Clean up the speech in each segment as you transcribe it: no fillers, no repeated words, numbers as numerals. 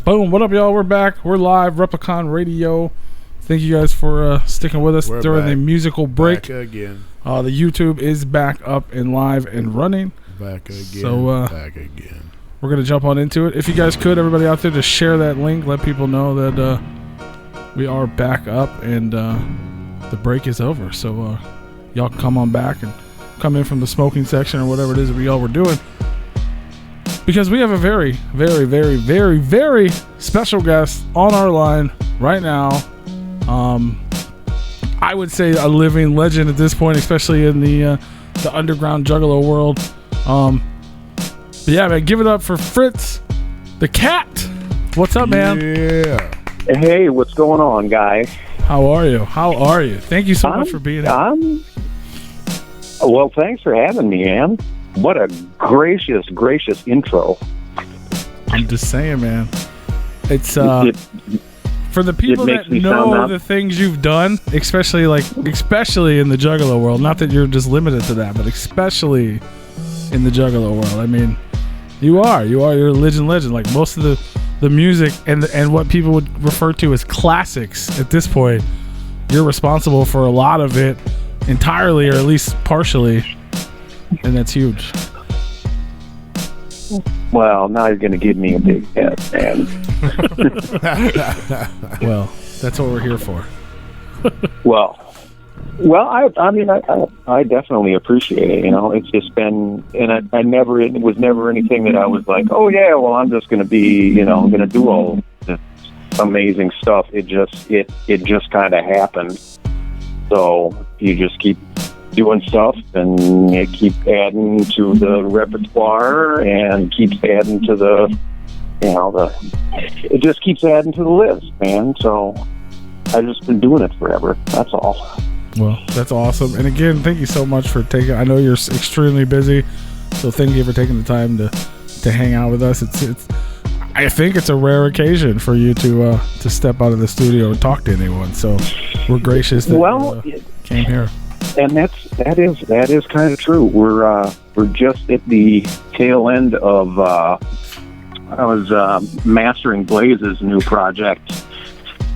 Boom. What up, y'all? We're back. We're live. Replicon Radio. Thank you guys for sticking with us during the musical break. Back again. The YouTube is back up and live and running. Back again. So, back again. We're going to jump on into it. If you guys could, everybody out there, just share that link. Let people know that we are back up and the break is over. So y'all come on back and come in from the smoking section or whatever it is that we all were doing. Because we have a very, very, very, very, very special guest on our line right now. I would say a living legend at this point, especially in the underground juggalo world. But yeah, man, give it up for Fritz, the cat. What's up, man? Yeah. Hey, what's going on, guys? How are you? Thank you so much for being here. Well, thanks for having me, man. What a gracious intro. I'm just saying, man. It's for the people that know the things you've done, especially in the juggalo world. Not that you're just limited to that, but especially in the juggalo world. I mean, you're a legend. Like most of the music and what people would refer to as classics at this point, you're responsible for a lot of it entirely, or at least partially. And that's huge. Well, now you're going to give me a big head, man. Well, that's what we're here for. well, I definitely appreciate it. You know, it's just been, and it was never anything that I was like, oh yeah, well, I'm just going to be, going to do all this amazing stuff. It just kind of happened. So you just keep doing stuff and you keep adding to the repertoire and keeps adding to it just keeps adding to the list, man. So I've just been doing it forever. That's all. Well, that's awesome. And again, thank you so much for I know you're extremely busy, so thank you for taking the time to hang out with us. I think it's a rare occasion for you to step out of the studio and talk to anyone. So we're gracious that you came here. And that is kind of true. We're just at the tail end of I was mastering Blaze's new project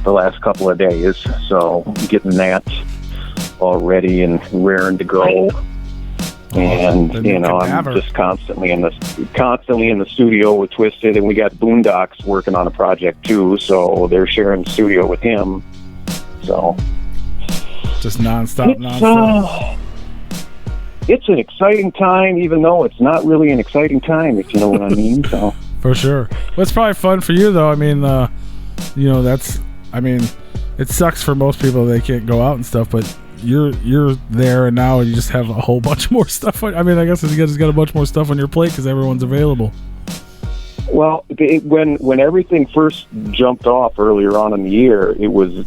the last couple of days, so getting that all ready and raring to go. And I'm just constantly in the studio with Twisted, and we got Boondocks working on a project too, so they're sharing the studio with him. So just nonstop. It's an exciting time, even though it's not really an exciting time, if you know what I mean. So for sure. Well, it's probably fun for you though. I mean, it sucks for most people they can't go out and stuff, but you're there, and now you just have a whole bunch more stuff. I guess you guys got a bunch more stuff on your plate because everyone's available. Well, when everything first jumped off earlier on in the year,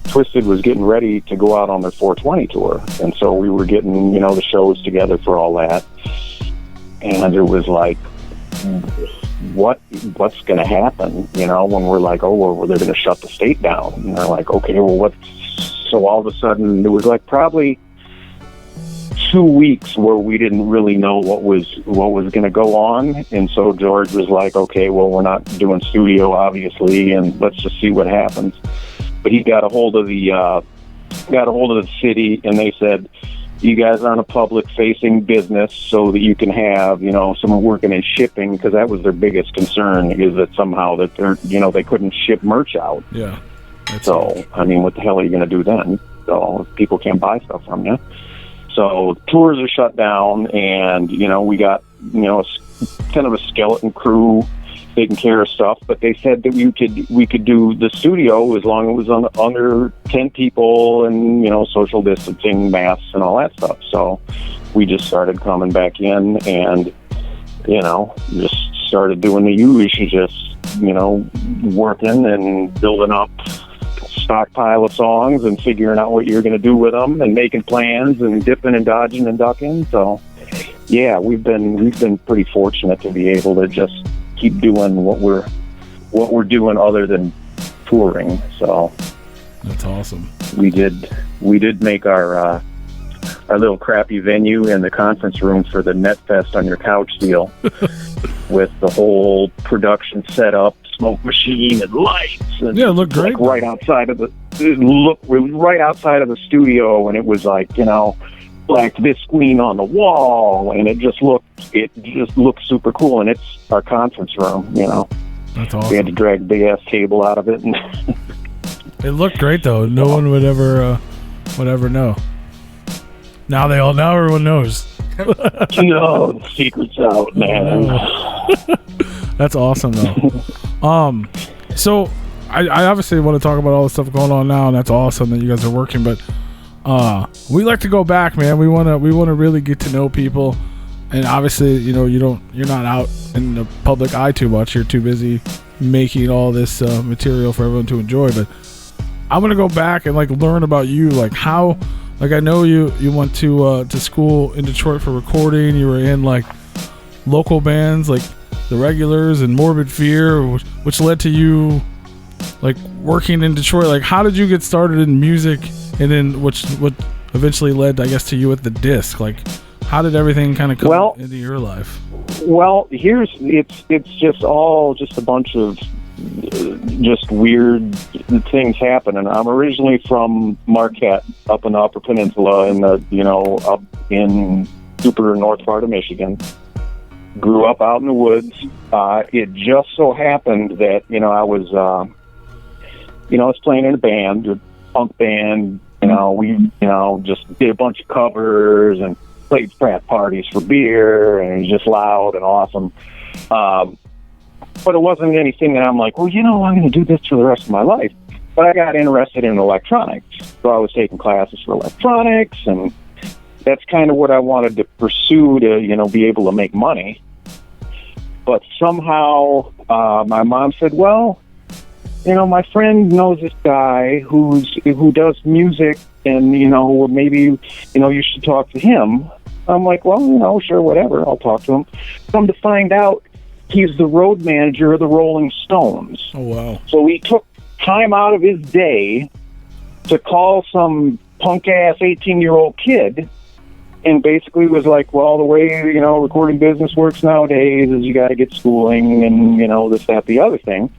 Twisted was getting ready to go out on their 420 tour, and so we were getting the shows together for all that, and it was like, what's going to happen? When we're like, oh, well, they're going to shut the state down, and they're like, okay, well, so all of a sudden, it was like probably 2 weeks where we didn't really know what was going to go on, and so George was like, okay, well, we're not doing studio, obviously, and let's just see what happens. But he got a hold of the city, and they said, you guys aren't a public-facing business, so that you can have someone working in shipping, because that was their biggest concern, is that somehow that they couldn't ship merch out. Yeah. So, what the hell are you going to do then? So people can't buy stuff from you. So tours are shut down, and we got kind of a skeleton crew taking care of stuff. But they said that we could do the studio as long as it was under 10 people, and social distancing, masks, and all that stuff. So we just started coming back in, and just started doing the usual, just working and building up stockpile of songs and figuring out what you're going to do with them and making plans and dipping and dodging and ducking. So yeah, we've been pretty fortunate to be able to just keep doing what we're doing other than touring. So that's awesome. We did make our little crappy venue in the conference room for the NetFest on Your Couch deal with the whole production set up smoke machine and lights. And yeah, it looked great. Like right outside of the studio, and it was like, you know, like this screen on the wall, and it just looked super cool. And it's our conference room, you know. That's awesome. We had to drag the big ass table out of it. And it looked great though. No one would ever know. Now everyone knows. No, the secret's out, man. That's awesome though. So I obviously want to talk about all the stuff going on now, and that's awesome that you guys are working, but we like to go back, man. We want to really get to know people, and obviously, you know, you're not out in the public eye too much. You're too busy making all this material for everyone to enjoy. But I want to go back and like learn about you, like how, like I know you went to school in Detroit for recording. You were in like local bands like the Regulars and Morbid Fear, which led to you like working in Detroit. Like how did you get started in music, and then what eventually led, I guess, to you at the Disc? Like how did everything kind of come into your life? Well, it's just a bunch of just weird things happening. I'm originally from Marquette, up in the Upper Peninsula, up in super north part of Michigan. Grew up out in the woods. It just so happened that, you know, I was playing in a band, a punk band. You know, we, just did a bunch of covers and played frat parties for beer, and it was just loud and awesome. But it wasn't anything that I'm like, well, you know, I'm going to do this for the rest of my life. But I got interested in electronics. So I was taking classes for electronics, and that's kind of what I wanted to pursue to, you know, be able to make money. But somehow my mom said, well, you know, my friend knows this guy who does music, and, you know, maybe, you know, you should talk to him. I'm like, well, you know, sure, whatever. I'll talk to him. Come to find out, he's the road manager of the Rolling Stones. Oh, wow. So he took time out of his day to call some punk-ass 18-year-old kid and basically was like, well, the way, you know, recording business works nowadays is you got to get schooling and, you know, this, that, the other thing.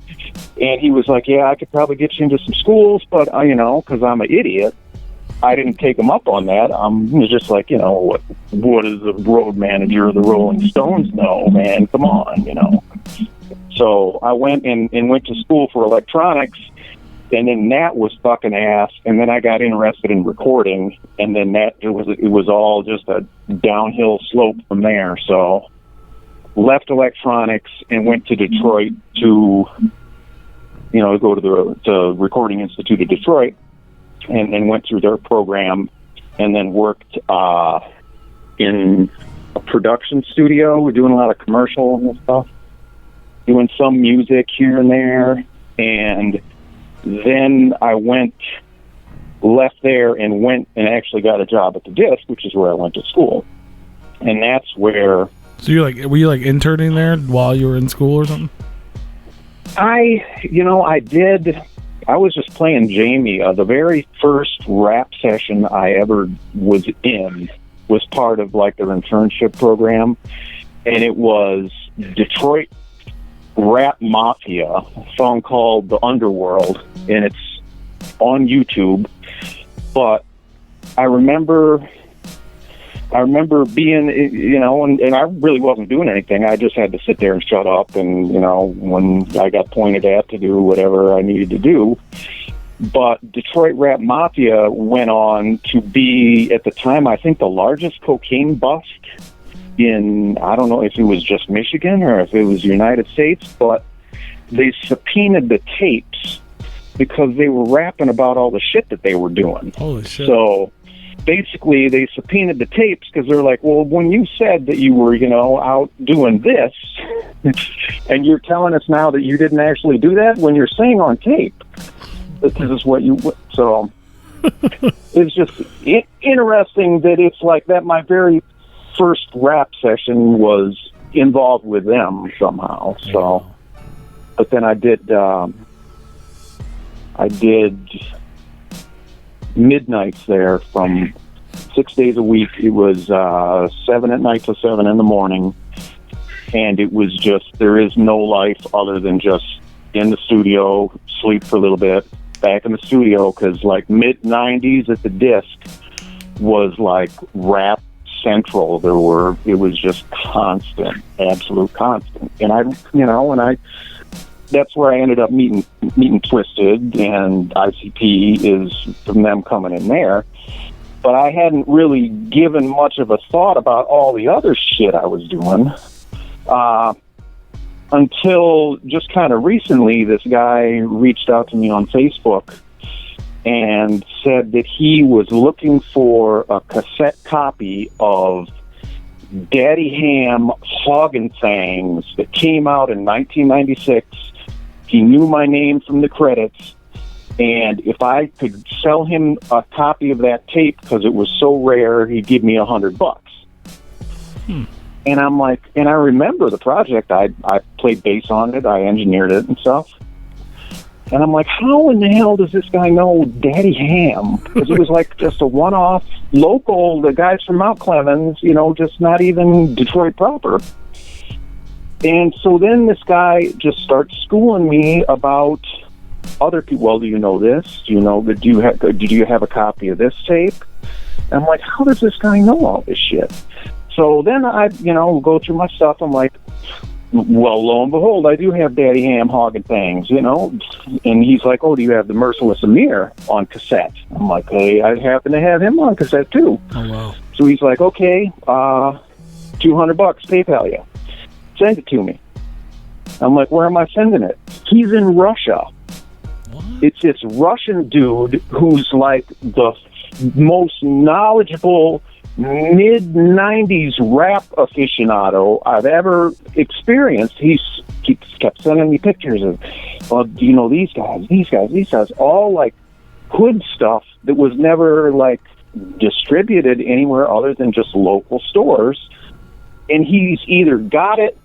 And he was like, yeah, I could probably get you into some schools, but, you know, because I'm an idiot, I didn't take him up on that. I'm just like, you know, what does the road manager of the Rolling Stones know, man? Come on, you know. So I went and went to school for electronics, and then that was fucking ass. And then I got interested in recording, and then it was all just a downhill slope from there. So left electronics and went to Detroit to, you know, go to the Recording Institute of Detroit. And then went through their program, and then worked in a production studio. We're doing a lot of commercials and stuff, doing some music here and there. And then I left there and went and actually got a job at the Disc, which is where I went to school. And that's where... So were you interning there while you were in school or something? I did... I was just playing Jamie. The very first rap session I ever was in was part of like their internship program, and it was Detroit Rap Mafia, a song called The Underworld, and it's on YouTube. But I remember being, you know, and I really wasn't doing anything. I just had to sit there and shut up, and, you know, when I got pointed at to do whatever I needed to do. But Detroit Rap Mafia went on to be, at the time, I think the largest cocaine bust in, I don't know if it was just Michigan or if it was the United States, but they subpoenaed the tapes because they were rapping about all the shit that they were doing. Holy shit. So basically, they subpoenaed the tapes because they're like, well, when you said that you were, you know, out doing this, and you're telling us now that you didn't actually do that when you're saying on tape, this is what you... So it's just interesting that it's like that my very first rap session was involved with them somehow. So, but then I did midnights there from 6 days a week. It was 7 at night to 7 in the morning, and it was just, there is no life other than just in the studio, sleep for a little bit, back in the studio, because like mid-90s at the disc was like rap central. It was just constant, absolute constant. And that's where I ended up meeting Twisted, and ICP is from them coming in there. But I hadn't really given much of a thought about all the other shit I was doing until just kind of recently. This guy reached out to me on Facebook and said that he was looking for a cassette copy of Daddy Ham Hog and Fangs that came out in 1996. He knew my name from the credits, and if I could sell him a copy of that tape, because it was so rare, he'd give me $100. And I'm like, and I remember the project. I played bass on it, I engineered it and stuff. And I'm like, how in the hell does this guy know Daddy Ham? Because it was like just a one-off local, the guys from Mount Clemens, just not even Detroit proper. And so then this guy just starts schooling me about other people. Well, do you know this? Do you know that? Did you have a copy of this tape? And I'm like, how does this guy know all this shit? So then I, go through my stuff. I'm like, well, lo and behold, I do have Daddy Ham Hog and Fangs, And he's like, oh, do you have the Merciless Amir on cassette? I'm like, hey, I happen to have him on cassette too. Oh, wow. So he's like, okay, $200 PayPal you. Send it to me. I'm like, where am I sending it? He's in Russia. What? It's this Russian dude who's like the most knowledgeable mid-90s rap aficionado I've ever experienced. He kept sending me pictures of, well, do you know these guys, all like hood stuff that was never like distributed anywhere other than just local stores. And he's either got it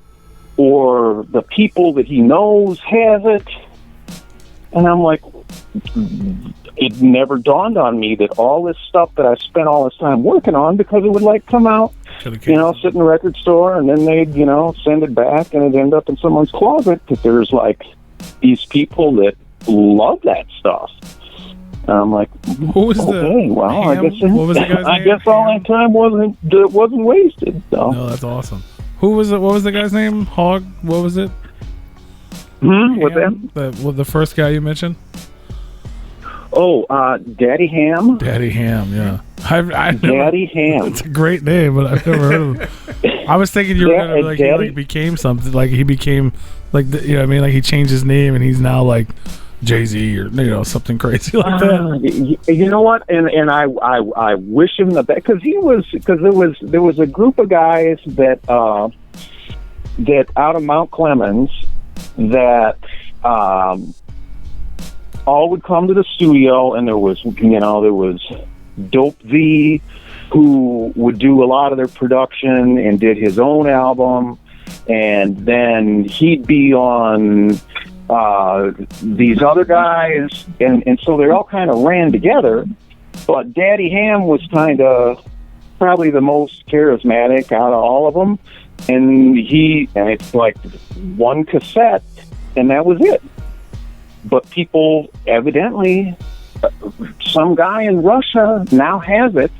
or the people that he knows has it. And I'm like, it never dawned on me that all this stuff that I spent all this time working on, because it would like come out, sit in a record store, and then they'd, send it back, and it'd end up in someone's closet, that there's like these people that love that stuff. And I'm like, what was what was the guy's name? I guess all that time wasn't wasted. So. No, that's awesome. Who was it? What was the guy's name? Hog? What was it? What's that? The first guy you mentioned? Oh, Daddy Ham. Daddy Ham, yeah. Daddy Ham. It's a great name, but I've never heard of him. I was thinking you were gonna he became something, like he became like like he changed his name and he's now like Jay-Z or something crazy like that. You know what? And I wish him the best, because there was a group of guys that out of Mount Clemens that all would come to the studio, and there was Dope V, who would do a lot of their production and did his own album, and then he'd be on these other guys, and so they all kind of ran together. But Daddy Ham was kind of probably the most charismatic out of all of them, and it's like one cassette, and that was it. But people, evidently, some guy in Russia now has it.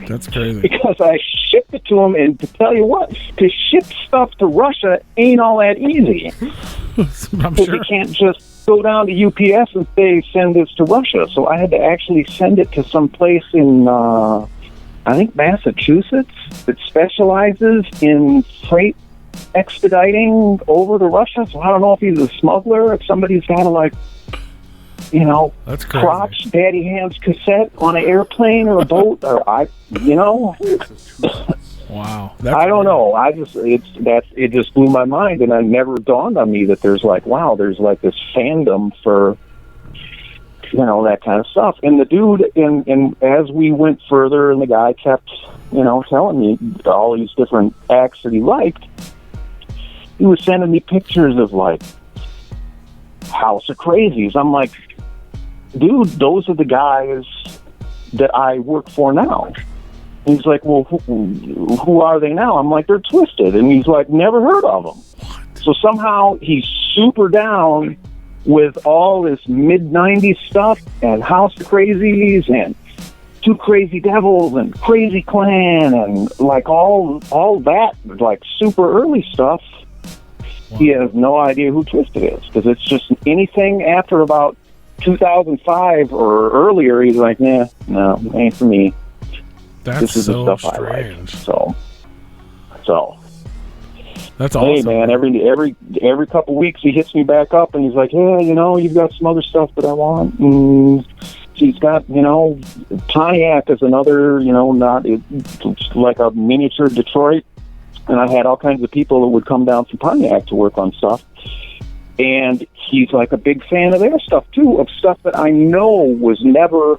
That's crazy. Because I shipped it to him, and to tell you what, to ship stuff to Russia ain't all that easy. I'm sure. You can't just go down to UPS and say, send this to Russia. So I had to actually send it to some place in, I think, Massachusetts, that specializes in freight expediting over to Russia. So I don't know if he's a smuggler, if somebody's got to that's crazy. Crotch Daddy Ham's cassette on an airplane or a boat, or Wow. I don't know. It just blew my mind, and it never dawned on me that there's there's like this fandom for that kind of stuff. And the dude, and as we went further, and the guy kept telling me all these different acts that he liked, he was sending me pictures of like House of Crazies. I'm like, dude, those are the guys that I work for now. And he's like, well, who are they now? I'm like, they're Twisted. And he's like, never heard of them. So somehow he super down with all this mid-90s stuff and House of Crazies and Two Crazy Devils and Crazy Clan and like all that like super early stuff. Wow. He has no idea who Twisted is, because it's just anything after about 2005 or earlier. He's like, nah, no, ain't for me. This is so the stuff strange. I like. So. That's awesome. Hey man, every couple weeks he hits me back up and he's like, yeah, you know, you've got some other stuff that I want. And he's got, you know, Pontiac is another, you know, it's like a miniature Detroit. And I had all kinds of people that would come down from Pontiac to work on stuff. And he's like a big fan of their stuff too, of stuff that I know was never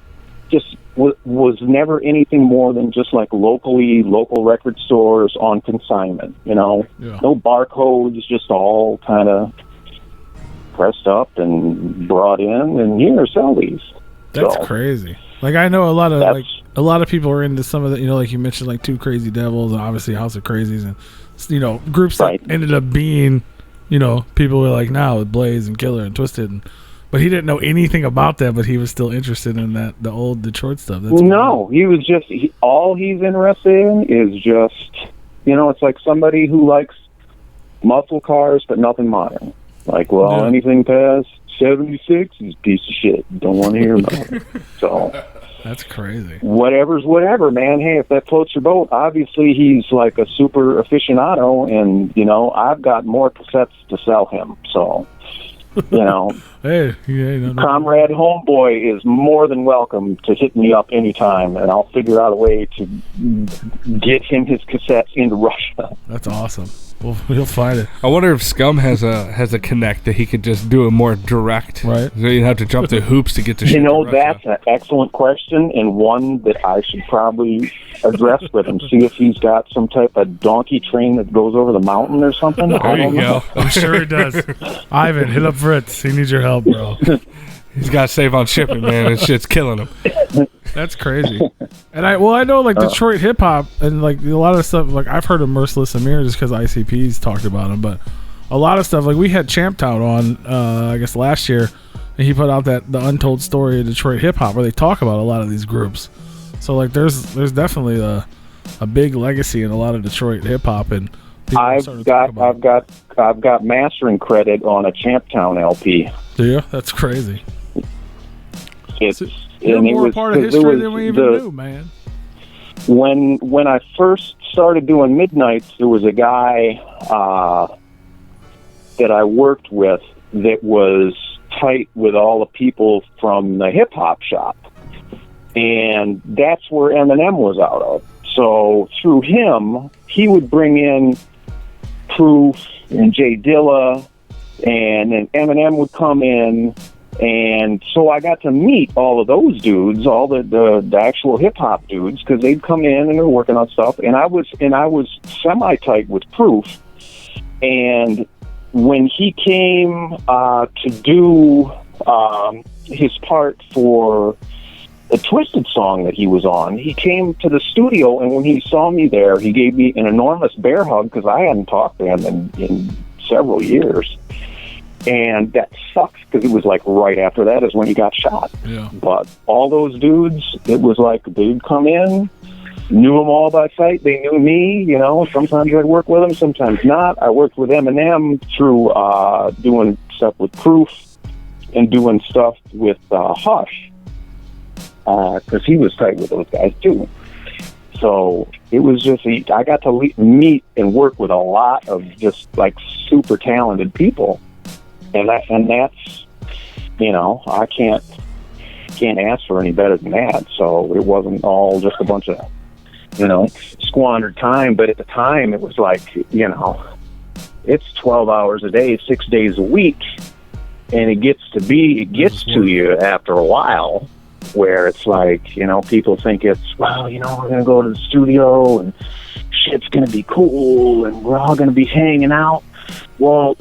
anything more than just like local record stores on consignment, you know. Yeah. No barcodes, just all kind of pressed up and brought in, and here, sell these. That's crazy. Like, I know a lot of people are into some of the, you know, like you mentioned, like Two Crazy Devils and obviously House of Crazies, and, you know, groups that ended up being, you know, people were like now with Blaze and Killer and Twisted, but he didn't know anything about that, but he was still interested in the old Detroit stuff. That's no, he was just, all he's interested in is just, you know, it's like somebody who likes muscle cars, but nothing modern. Like, well, yeah. Anything past 76 is a piece of shit. Don't want to hear about it. So. That's crazy. Whatever's whatever, man. Hey, if that floats your boat, obviously he's like a super aficionado, and, you know, I've got more cassettes to sell him, so... You know, hey, Comrade Homeboy is more than welcome to hit me up anytime, and I'll figure out a way to get him his cassettes into Russia. That's awesome. We'll find it. I wonder if Scum has a connect that he could just do a more direct. Right. So you have to jump through hoops to get to. You know, that's an excellent question, and one that I should probably address with him. See if he's got some type of donkey train that goes over the mountain or something. There you go. I'm sure he does. Ivan, hit up Fritz. He needs your help, bro. He's got to save on shipping, man. This shit's killing him. That's crazy. And I know like Detroit hip hop and like a lot of stuff. Like I've heard of Merciless Amir just because ICP's talked about him, but a lot of stuff like we had Champtown on I guess last year, and he put out the Untold Story of Detroit hip hop where they talk about a lot of these groups. So like there's definitely a big legacy in a lot of Detroit hip hop, and I've got mastering credit on a Champtown LP. Do you? That's crazy. You're more a part of history than we even knew, man. When I first started doing Midnights, there was a guy that I worked with that was tight with all the people from the hip hop shop, and that's where Eminem was out of. So through him, he would bring in Proof and Jay Dilla, and then Eminem would come in. And so I got to meet all of those dudes, all the actual hip hop dudes, because they'd come in and they were working on stuff. And I was semi tight with Proof. And when he came to do his part for the Twisted song that he was on, he came to the studio, and when he saw me there, he gave me an enormous bear hug because I hadn't talked to him in several years. And that sucks because it was like right after that is when he got shot. Yeah. But all those dudes, it was like they'd come in, knew them all by sight. They knew me, you know. Sometimes I'd work with them, sometimes not. I worked with Eminem through doing stuff with Proof and doing stuff with Hush because he was tight with those guys too. So it was just, I got to meet and work with a lot of just like super talented people. And that's, you know, I can't ask for any better than that. So it wasn't all just a bunch of, you know, squandered time. But at the time, it was like, you know, it's 12 hours a day, 6 days a week, and it gets to you after a while, where it's like, you know, people think it's, well, you know, we're gonna go to the studio and shit's gonna be cool and we're all gonna be hanging out. Well,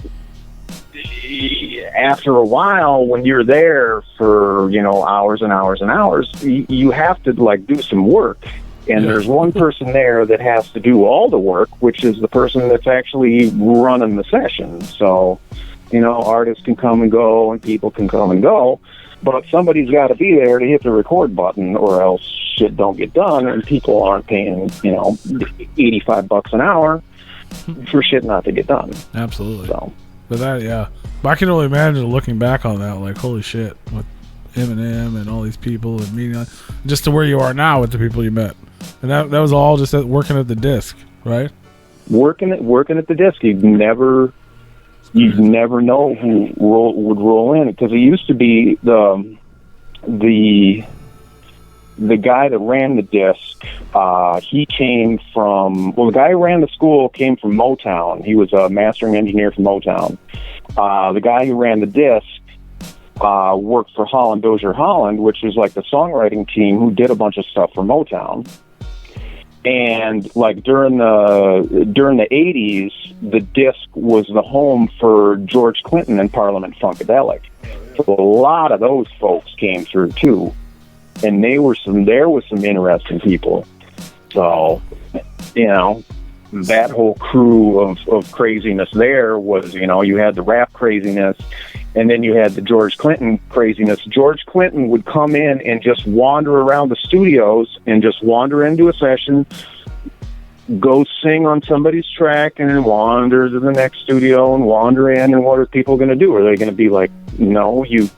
after a while, when you're there for, you know, hours and hours and hours, you have to like do some work. And there's one person there that has to do all the work, which is the person that's actually running the session. So artists can come and go and people can come and go, but somebody's got to be there to hit the record button, or else shit don't get done, and people aren't paying, $85 an hour for shit not to get done. Absolutely. So, but that, yeah. But I can only imagine looking back on that, like, holy shit, with Eminem and all these people and meeting, just to where you are now with the people you met. And that was all just working at the disc, right? Working at the disc. You'd never know who would roll in, because it used to be the guy that ran the disc. He came from, the guy who ran the school came from Motown. He was a mastering engineer from Motown. The guy who ran the disc worked for Holland Dozier Holland, which was like the songwriting team who did a bunch of stuff for Motown. And like during the 80s, the disc was the home for George Clinton and Parliament Funkadelic. So a lot of those folks came through too, and there was some interesting people. So, that whole crew of craziness there was, you had the rap craziness, and then you had the George Clinton craziness. George Clinton would come in and just wander around the studios and just wander into a session, go sing on somebody's track, and then wander to the next studio and wander in. And what are people going to do? Are they going to be like, no, you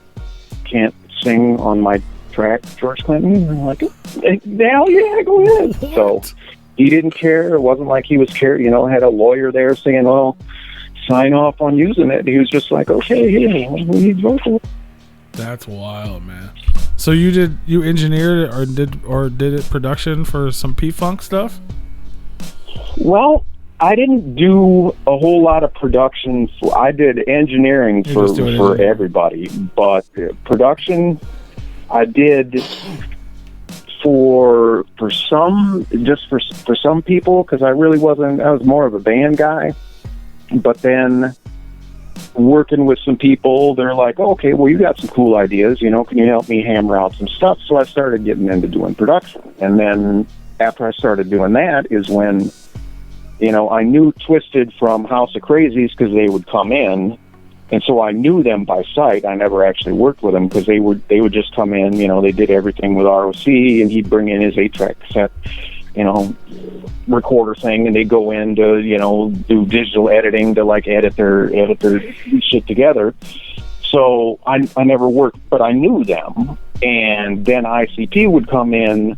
can't sing on my track, George Clinton? And I'm like, hell yeah, go ahead. So he didn't care. It wasn't like he was had a lawyer there saying, well, sign off on using it. He was just like, okay, yeah, we need vocal. That's wild, man. So you engineered it or did it production for some P-Funk stuff? Well, I didn't do a whole lot of production. I did engineering for everybody, but production I did for some people, because I was more of a band guy. But then working with some people, they're like, okay, well, you got some cool ideas, can you help me hammer out some stuff? So I started getting into doing production. And then after I started doing that is when, I knew Twisted from House of Crazies, because they would come in. And so I knew them by sight. I never actually worked with them, because they would just come in, they did everything with ROC, and he'd bring in his 8-track cassette, recorder thing, and they go in to do digital editing to like edit their shit together. So I never worked, but I knew them. And then ICP would come in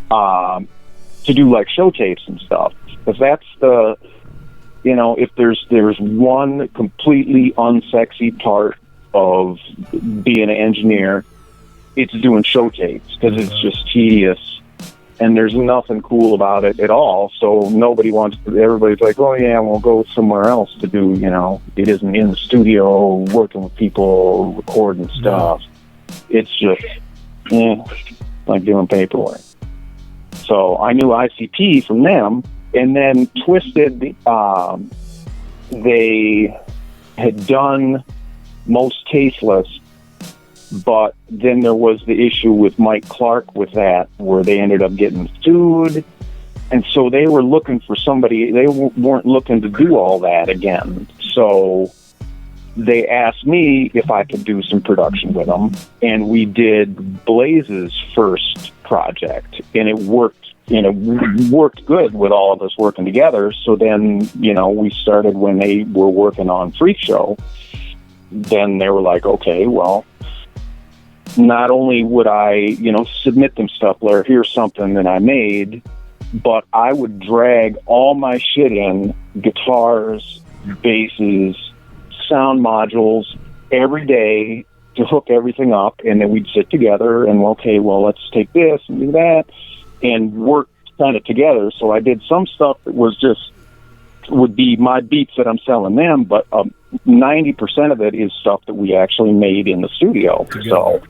to do like show tapes and stuff, because that's the if there's one completely unsexy part of being an engineer, it's doing show tapes, because it's just tedious. And there's nothing cool about it at all. So everybody's like, oh yeah, we'll go somewhere else to do, it isn't in the studio, working with people, recording stuff. It's just, like doing paperwork. So I knew ICP from them, and then Twisted, they had done Most Tasteless, but then there was the issue with Mike Clark with that, where they ended up getting sued. And so they were looking for somebody, they weren't looking to do all that again. So they asked me if I could do some production with them. And we did Blaze's first project, and it worked. And it worked good with all of us working together. So then, we started when they were working on Freak Show. Then they were like, okay, well, not only would I, submit them stuff, like, here's something that I made, but I would drag all my shit in, guitars, basses, sound modules, every day to hook everything up. And then we'd sit together and, okay, well, let's take this and do that, and work kind of together. So I did some stuff that would be my beats that I'm selling them, but 90% of it is stuff that we actually made in the studio. Together. So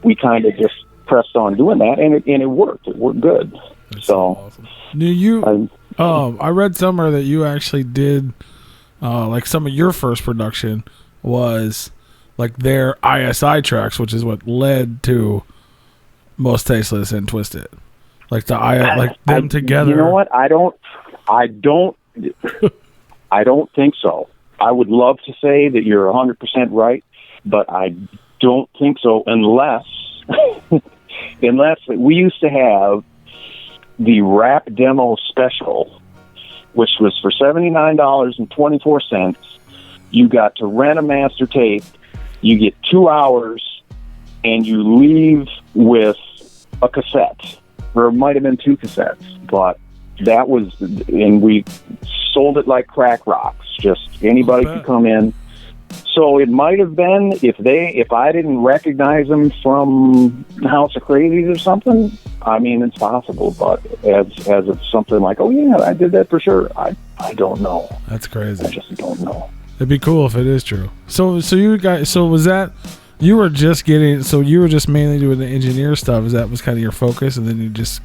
we kind of just pressed on doing that, and it worked. It worked good. That's so awesome. I read somewhere that you actually did, like some of your first production was like their ISI tracks, which is what led to Most Tasteless and Twisted. Like them together. You know what? I don't think so. I would love to say that you're 100% right, but I don't think so unless we used to have the rap demo special, which was for $79.24. You got to rent a master tape, you get 2 hours, and you leave with a cassette, or it might have been 2 cassettes, but that was, and we sold it like crack rocks. Just anybody could come in. So it might have been if I didn't recognize them from House of Crazies or something. I mean, it's possible, but as it's something like, oh yeah, I did that for sure. I don't know. That's crazy. I just don't know. It'd be cool if it is true. So you guys, was that you were just mainly doing the engineer stuff? Was kind of your focus, and then you just,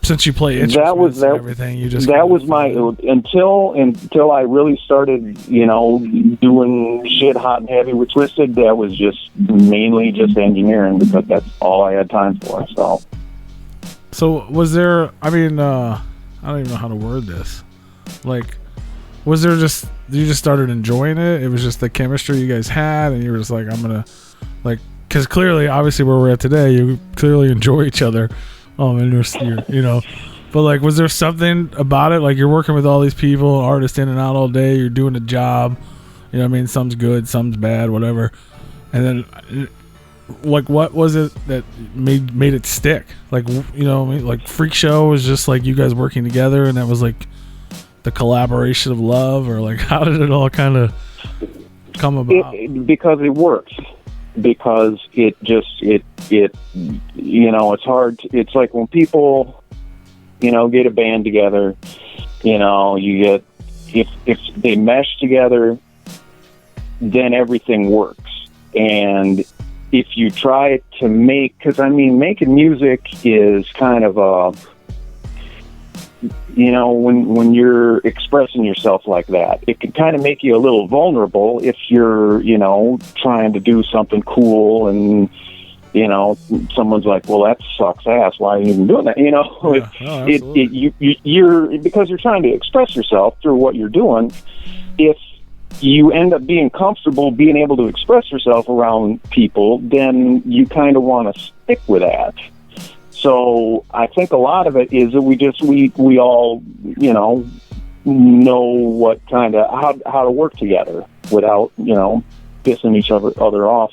since you play instruments and everything, you just until I really started, doing shit hot and heavy with Twisted. That was just mainly just engineering because that's all I had time for. So was there? I mean, I don't even know how to word this. Like, was there just you just started enjoying it? It was just the chemistry you guys had, and you were just like, I'm gonna like, because clearly, obviously, where we're at today, you clearly enjoy each other. But like, was there something about it? Like, you're working with all these people, artists in and out all day. You're doing a job. You know what I mean? Some's good, some's bad, whatever. And then, like, what was it that made it stick? Like, like Freak Show was just like you guys working together, and that was like the collaboration of love, or like, how did it all kind of come about? Because it works. Because it's hard. It's like when people, get a band together, you get, if they mesh together, then everything works. And if you try to making music is kind of when you're expressing yourself like that, it can kind of make you a little vulnerable if you're, trying to do something cool and, someone's like, well, that sucks ass. Why are you even doing that? You're because you're trying to express yourself through what you're doing. If you end up being comfortable being able to express yourself around people, then you kind of want to stick with that. So I think a lot of it is that we all, know what kind of how to work together without, pissing each other off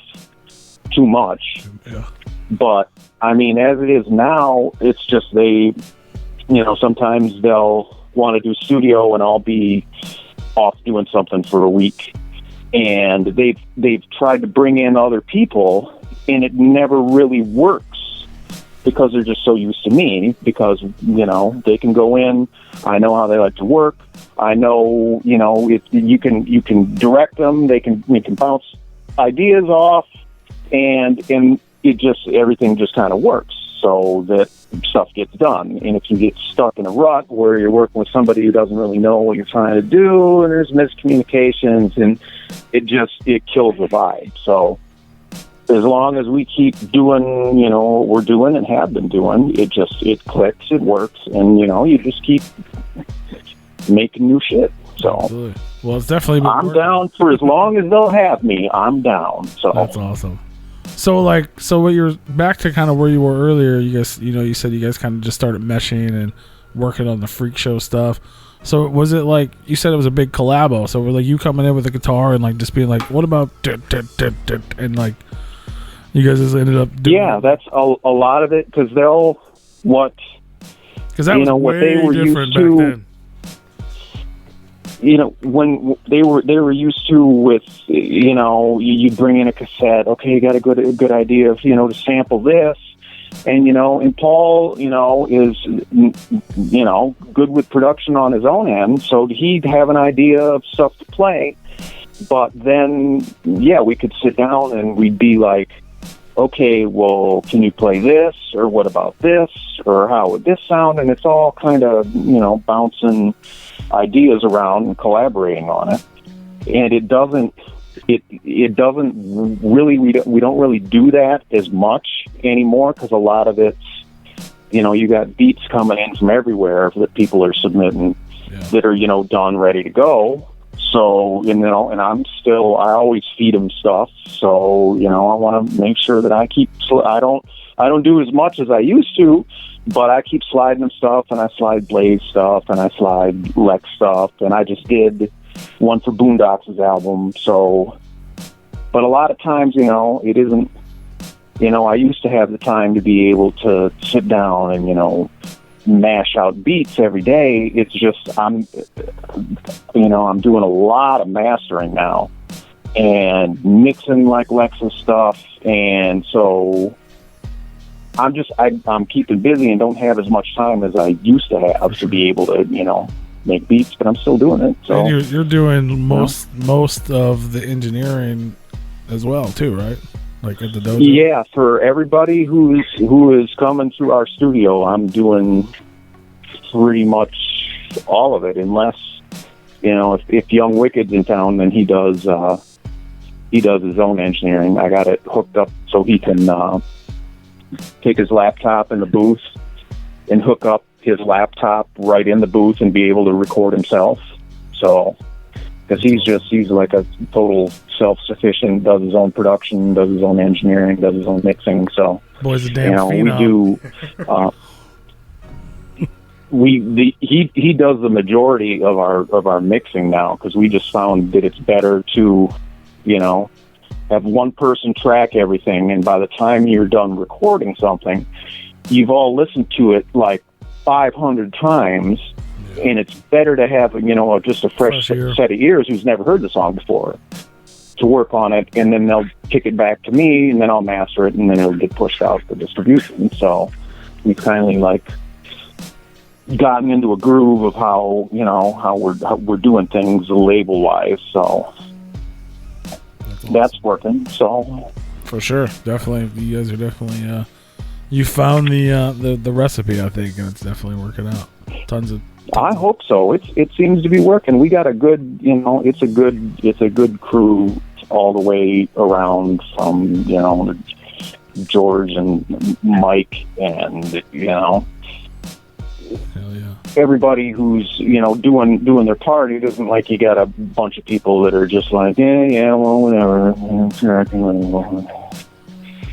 too much. Yeah. But I mean, as it is now, it's just they, sometimes they'll want to do studio and I'll be off doing something for a week, and they've tried to bring in other people, and it never really works. Because they're just so used to me, because, they can go in, I know how they like to work, I know, if you can direct them, we can bounce ideas off, and everything just kind of works, so that stuff gets done. And if you get stuck in a rut where you're working with somebody who doesn't really know what you're trying to do, and there's miscommunications, and it kills the vibe. So as long as we keep doing, what we're doing and have been doing, it clicks, it works, and, you just keep making new shit. So, absolutely. Well, it's definitely been I'm down for as long as they'll have me. I'm down. So that's awesome. So what you're back to kind of where you were earlier, you guys, you said you guys kind of just started meshing and working on the Freak Show stuff. So was it like, you said it was a big collabo, so were like you coming in with a guitar and like just being like, what about and like, you guys just ended up doing that's a lot of it, because because that was what they were used to back then. When they were used to with, you bring in a cassette, okay, you got a good idea of, to sample this, and, and Paul, is, good with production on his own end, so he'd have an idea of stuff to play, but then, we could sit down and we'd be like, okay, well, can you play this, or what about this, or how would this sound? And it's all kind of, bouncing ideas around and collaborating on it. And it doesn't really, we don't really do that as much anymore, because a lot of it's, you got beats coming in from everywhere that people are submitting that are, done, ready to go. So, and I always feed them stuff. So, I want to make sure that I don't do as much as I used to, but I keep sliding them stuff, and I slide Blaze stuff, and I slide Lex stuff, and I just did one for Boondocks' album. So, but a lot of times, it isn't, I used to have the time to be able to sit down and, mash out beats every day. It's just, I'm doing a lot of mastering now and mixing like Lex's stuff. And so I'm keeping busy and don't have as much time as I used to have to be able to, make beats, but I'm still doing it. So and you're doing most of the engineering as well too, right? Like at the dojo? Yeah, for everybody who is coming through our studio, I'm doing pretty much all of it, unless if Young Wicked's in town, then he does his own engineering. I got it hooked up so he can take his laptop in the booth and hook up his laptop right in the booth and be able to record himself. So, because he's like a total self-sufficient, does his own production, does his own engineering, does his own mixing. So, boy's a damn we do. He does the majority of our mixing now, because we just found that it's better to, have one person track everything, and by the time you're done recording something, you've all listened to it like 500 times. And it's better to have, just a fresh set of ears who's never heard the song before to work on it, and then they'll kick it back to me, and then I'll master it, and then it'll get pushed out for distribution. So we've kind of gotten into a groove of how we're doing things label wise. So that's working. So for sure, definitely, you guys are definitely you found the recipe, I think, and it's definitely working out. Tons of I hope so. It seems to be working. We got a good, it's a good crew all the way around, from George and Mike and hell yeah, everybody who's doing their part. It isn't like you got a bunch of people that are just like well, whatever.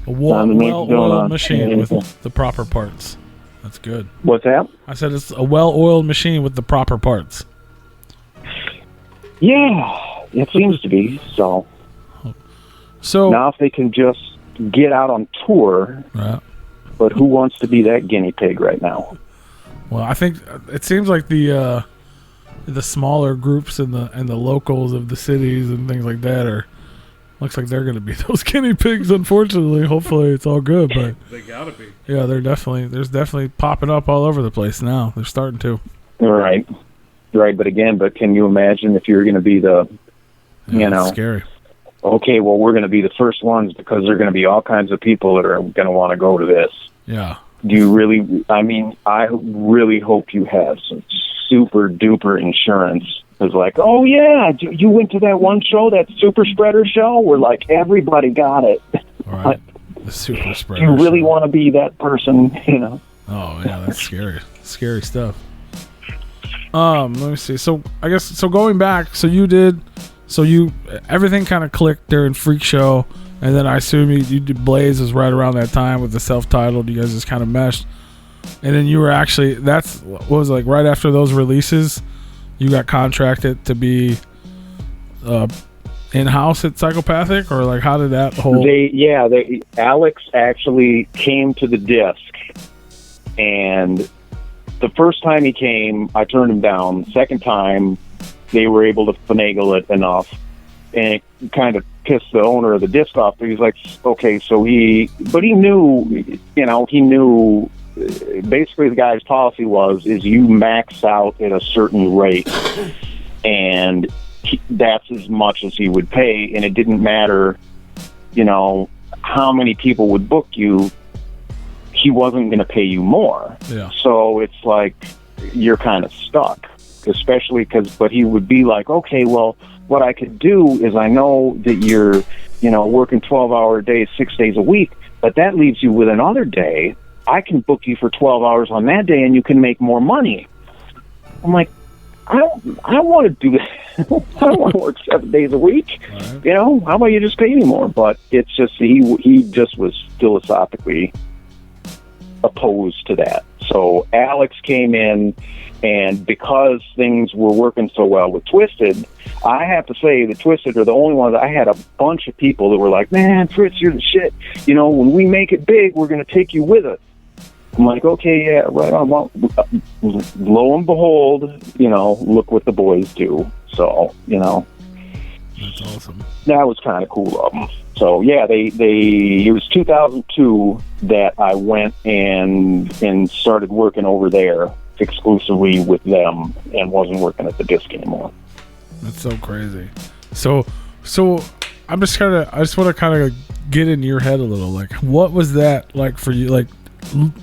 A well-oiled machine with the proper parts. That's good. What's that? I said it's a well-oiled machine with the proper parts. Yeah, it seems to be. So now if they can just get out on tour, right. But who wants to be that guinea pig right now? Well, I think it seems like the smaller groups and the locals of the cities and things like that looks like they're going to be those guinea pigs, unfortunately. Hopefully it's all good, but they gotta be. Yeah, there's definitely popping up all over the place now. They're starting to. Right. But can you imagine if you're going to be it's scary. Okay, well, we're going to be the first ones, because there are going to be all kinds of people that are going to want to go to this. Yeah. Do you really? I mean, I really hope you have some super duper insurance. It's like, oh yeah, you went to that one show, that super spreader show, where like everybody got it. All right. The super spreader. Do you really want to be that person? Oh yeah, that's scary. Scary stuff. Let me see. So I guess going back. Everything kind of clicked during Freak Show, and then I assume you did Blaze was right around that time with the self-titled. You guys just kind of meshed, and then you were actually right after those releases. You got contracted to be in-house at Psychopathic, or like how did that whole... Alex actually came to the disc, and the first time he came, I turned him down. Second time, they were able to finagle it enough, and it kind of pissed the owner of the disc off. But he's like, okay, so he knew, basically the guy's policy is you max out at a certain rate, and that's as much as he would pay, and it didn't matter, how many people would book you. He wasn't going to pay you more. Yeah. So it's like you're kind of stuck, especially but he would be like, okay, well, what I could do is, I know that you're, working 12-hour days, 6 days a week, but that leaves you with another day. I can book you for 12 hours on that day, and you can make more money. I'm like, I don't want to do that. I don't want to work 7 days a week. Right. You know, how about you just pay me more? But it's just he just was philosophically opposed to that. So Alex came in, and because things were working so well with Twisted, I have to say the Twisted are the only ones. I had a bunch of people that were like, "Man, Fritz, you're the shit. You know, when we make it big, we're going to take you with us." I'm like, okay, yeah, right on. Well, lo and behold, you know, look what the boys do. So, you know, that's awesome. That was kind of cool of them. So, yeah, it was 2002 that I went and started working over there exclusively with them and wasn't working at the disc anymore. That's so crazy. So I just want to kind of get in your head a little. Like, what was that like for you? Like,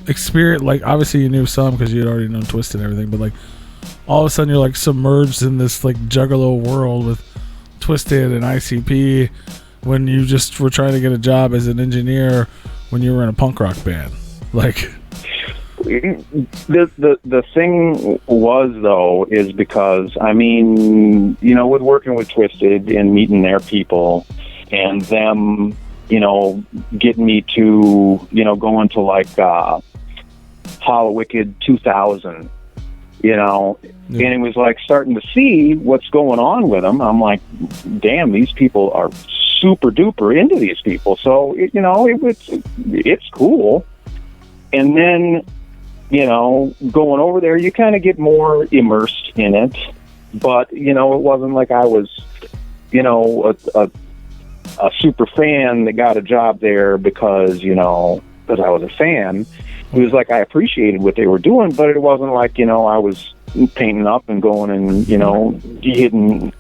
experience, like obviously you knew some because you had already known Twisted and everything, but like all of a sudden you're like submerged in this like Juggalo world with Twisted and ICP when you just were trying to get a job as an engineer when you were in a punk rock band. Like the thing was though is because I mean, you know, with working with Twisted and meeting their people and them, you know, getting me to, you know, going to like Hollow Wicked 2000, you know, and it was like starting to see what's going on with them. I'm like, damn, these people are super duper into these people. So, you know, it's cool. And then, you know, going over there, you kind of get more immersed in it. But, you know, it wasn't like I was, you know, a super fan that got a job there because, you know, because I was a fan. It was like I appreciated what they were doing, but it wasn't like, you know, I was painting up and going and, you know, hitting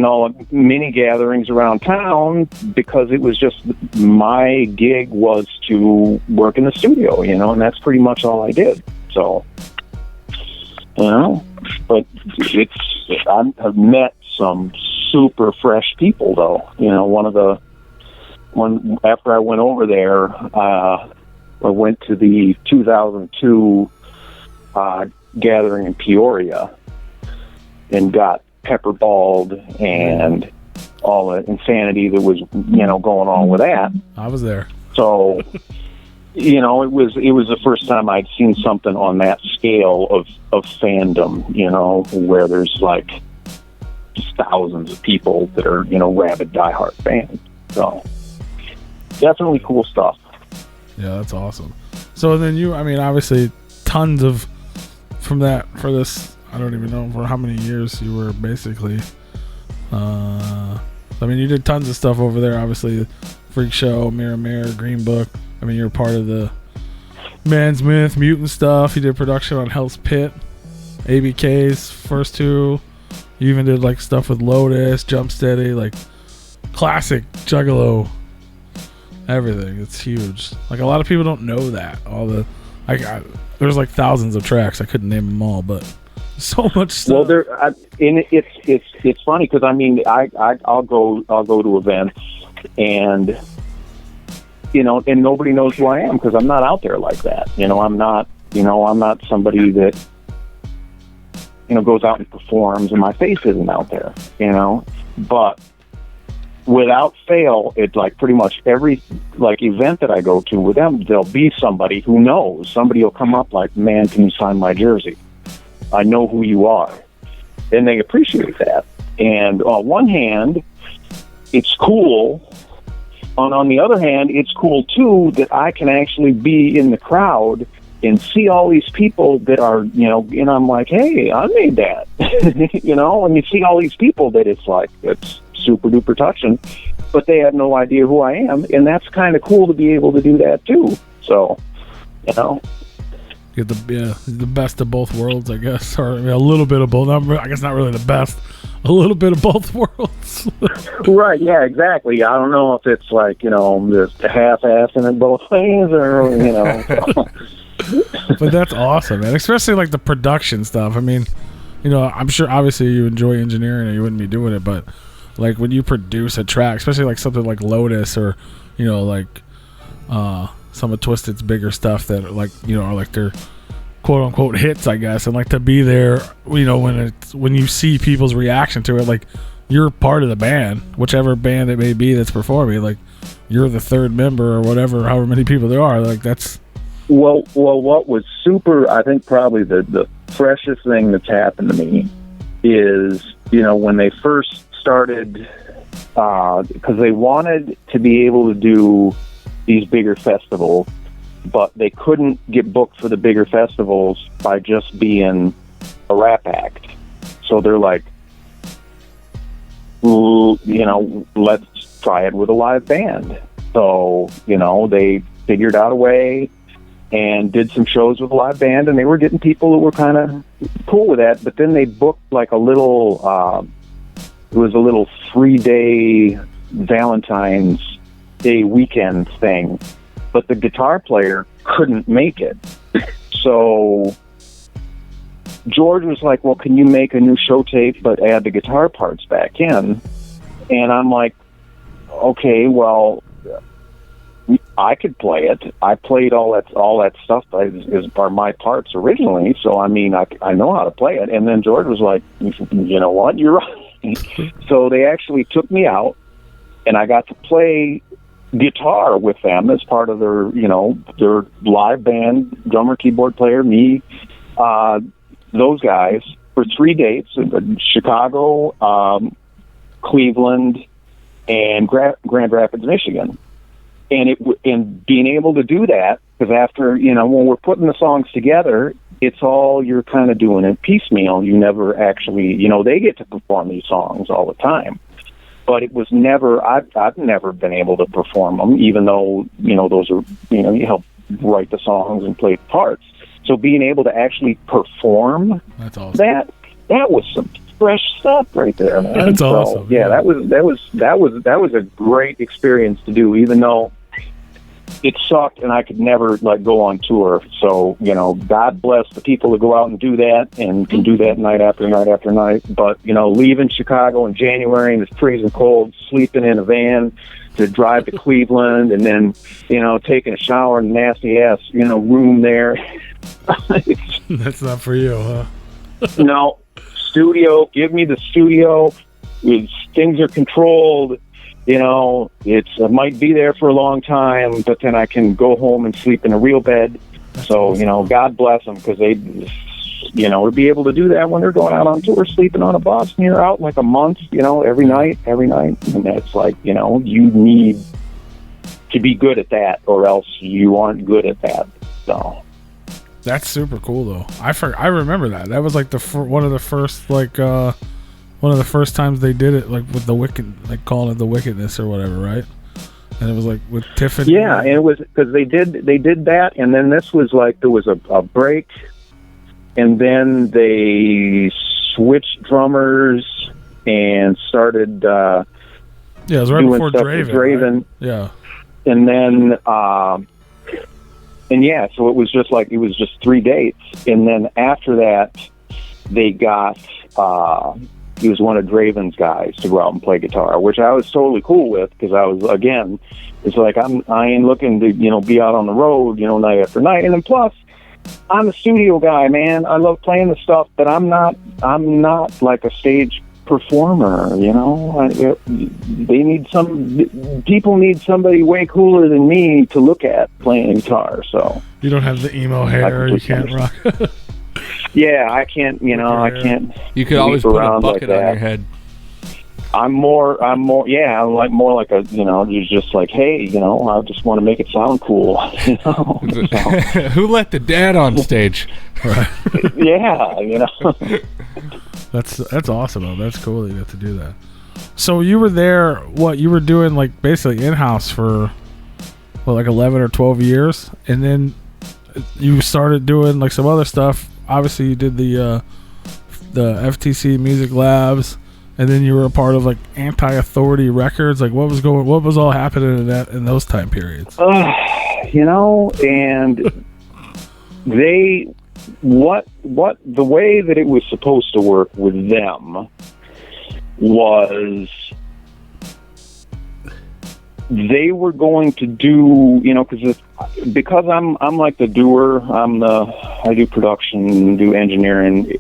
all mini gatherings around town because it was just my gig was to work in the studio, you know, and that's pretty much all I did. So, you know, but I've met some super fresh people though. You know, after I went over there, I went to the 2002 gathering in Peoria and got pepperballed and all the insanity that was, you know, going on with that. I was there. So, you know, it was the first time I'd seen something on that scale of fandom, you know, where there's like just thousands of people that are, you know, rabid diehard fans. So definitely cool stuff. Yeah, that's awesome. So then I mean, obviously tons of for this, I don't even know for how many years you were basically, I mean, you did tons of stuff over there, obviously Freak Show, Mirror, Green Book. I mean, you're part of the Man's Myth, Mutant stuff. You did production on Hell's Pit, ABK's first two. You even did like stuff with Lotus, Jump Steady, like classic Juggalo, everything. It's huge. Like a lot of people don't know that. There's like thousands of tracks. I couldn't name them all, but so much stuff. Well, it's funny because I mean I'll go to events and, you know, and nobody knows who I am because I'm not out there like that. You know, I'm not somebody that, you know, goes out and performs and my face isn't out there, you know. But without fail, it's like pretty much every like event that I go to with them, there'll be somebody who knows. Somebody will come up like, man, can you sign my jersey? I know who you are. And they appreciate that. And on one hand, it's cool. On the other hand, it's cool too that I can actually be in the crowd and see all these people that are, you know, and I'm like, hey, I made that, you know, and you see all these people that it's like, it's super duper touching, but they have no idea who I am. And that's kind of cool to be able to do that too. So, you know, get the best of both worlds, I guess, or I mean, a little bit of both. I guess not really the best, a little bit of both worlds. Right, yeah, exactly. I don't know if it's like, you know, just half-assing it both ways or, you know. But that's awesome, man. Especially like the production stuff. I mean, you know, I'm sure obviously you enjoy engineering or you wouldn't be doing it, but like when you produce a track, especially like something like Lotus or, you know, like some of Twisted's bigger stuff that like, you know, are like their quote unquote hits, I guess, and like to be there, you know, when you see people's reaction to it, like you're part of the band, whichever band it may be that's performing, like you're the third member or whatever, however many people there are, like that's. Well, what was super, I think probably the freshest thing that's happened to me is, you know, when they first started, because they wanted to be able to do these bigger festivals, but they couldn't get booked for the bigger festivals by just being a rap act. So they're like, well, you know, let's try it with a live band. So, you know, they figured out a way and did some shows with a live band, and they were getting people that were kind of cool with that. But then they booked like a little, it was a little 3-day Valentine's Day weekend thing, but the guitar player couldn't make it. So George was like, well, can you make a new show tape but add the guitar parts back in? And I'm like, okay, well, I could play it. I played all that stuff are my parts originally, so I mean, I know how to play it. And then George was like, you know what, you're right. So they actually took me out, and I got to play guitar with them as part of their, you know, their live band, drummer, keyboard player, me, those guys, for 3 dates in Chicago, Cleveland, and Grand Rapids, Michigan. And being able to do that, because after, you know, when we're putting the songs together, it's all, you're kind of doing it piecemeal. You never actually, you know, they get to perform these songs all the time. But it was never, I've never been able to perform them, even though, you know, those are, you know, you help write the songs and play parts. So being able to actually perform that's awesome. That was some fresh stuff right there, man. That's awesome. Yeah, that was a great experience to do, even though it sucked and I could never like go on tour. So, you know, God bless the people that go out and do that and can do that night after night after night. But, you know, leaving Chicago in January and it's freezing cold, sleeping in a van to drive to Cleveland, and then, you know, taking a shower in a nasty ass, you know, room there. That's not for you, huh? No. Studio, give me the studio. Things are controlled. You know, it might be there for a long time, but then I can go home and sleep in a real bed. So, you know, God bless them, because they, you know, to be able to do that when they're going out on tour, sleeping on a bus, and you're out like a month, you know, every night. And that's like, you know, you need to be good at that, or else you aren't good at that. So that's super cool, though. I remember that. That was like one of the first, like, one of the first times they did it, like with the Wicked, like calling it the Wickedness or whatever, right? And it was like with Tiffany. Yeah, and it was because they did that, and then this was like there was a break, and then they switched drummers and started. Yeah, it was right before Draven. Right? Yeah, and then. And yeah, so it was just 3 dates, and then after that, they got he was one of Draven's guys to go out and play guitar, which I was totally cool with, because I was, again, it's like I ain't looking to, you know, be out on the road, you know, night after night, and then plus I'm a studio guy, man. I love playing the stuff, but I'm not like a stage performer, you know. People need somebody way cooler than me to look at playing guitar. So you don't have the emo hair, you can't rock. Yeah, I can't, you know, I can't. You could always put a bucket on your head. I'm more, yeah, I'm like more like a, you know, you're just like, hey, you know, I just want to make it sound cool, you know. Who let the dad on stage? Right. Yeah, you know. That's awesome, though. That's cool that you got to do that. So you were there, you were doing like basically in-house for, like 11 or 12 years, and then you started doing like some other stuff. Obviously, you did the FTC Music Labs, and then you were a part of like Anti-Authority Records. Like, what was all happening in those time periods? You know, and the way that it was supposed to work with them was they were going to do, you know, because I'm like the doer, I'm the I do production, do engineering.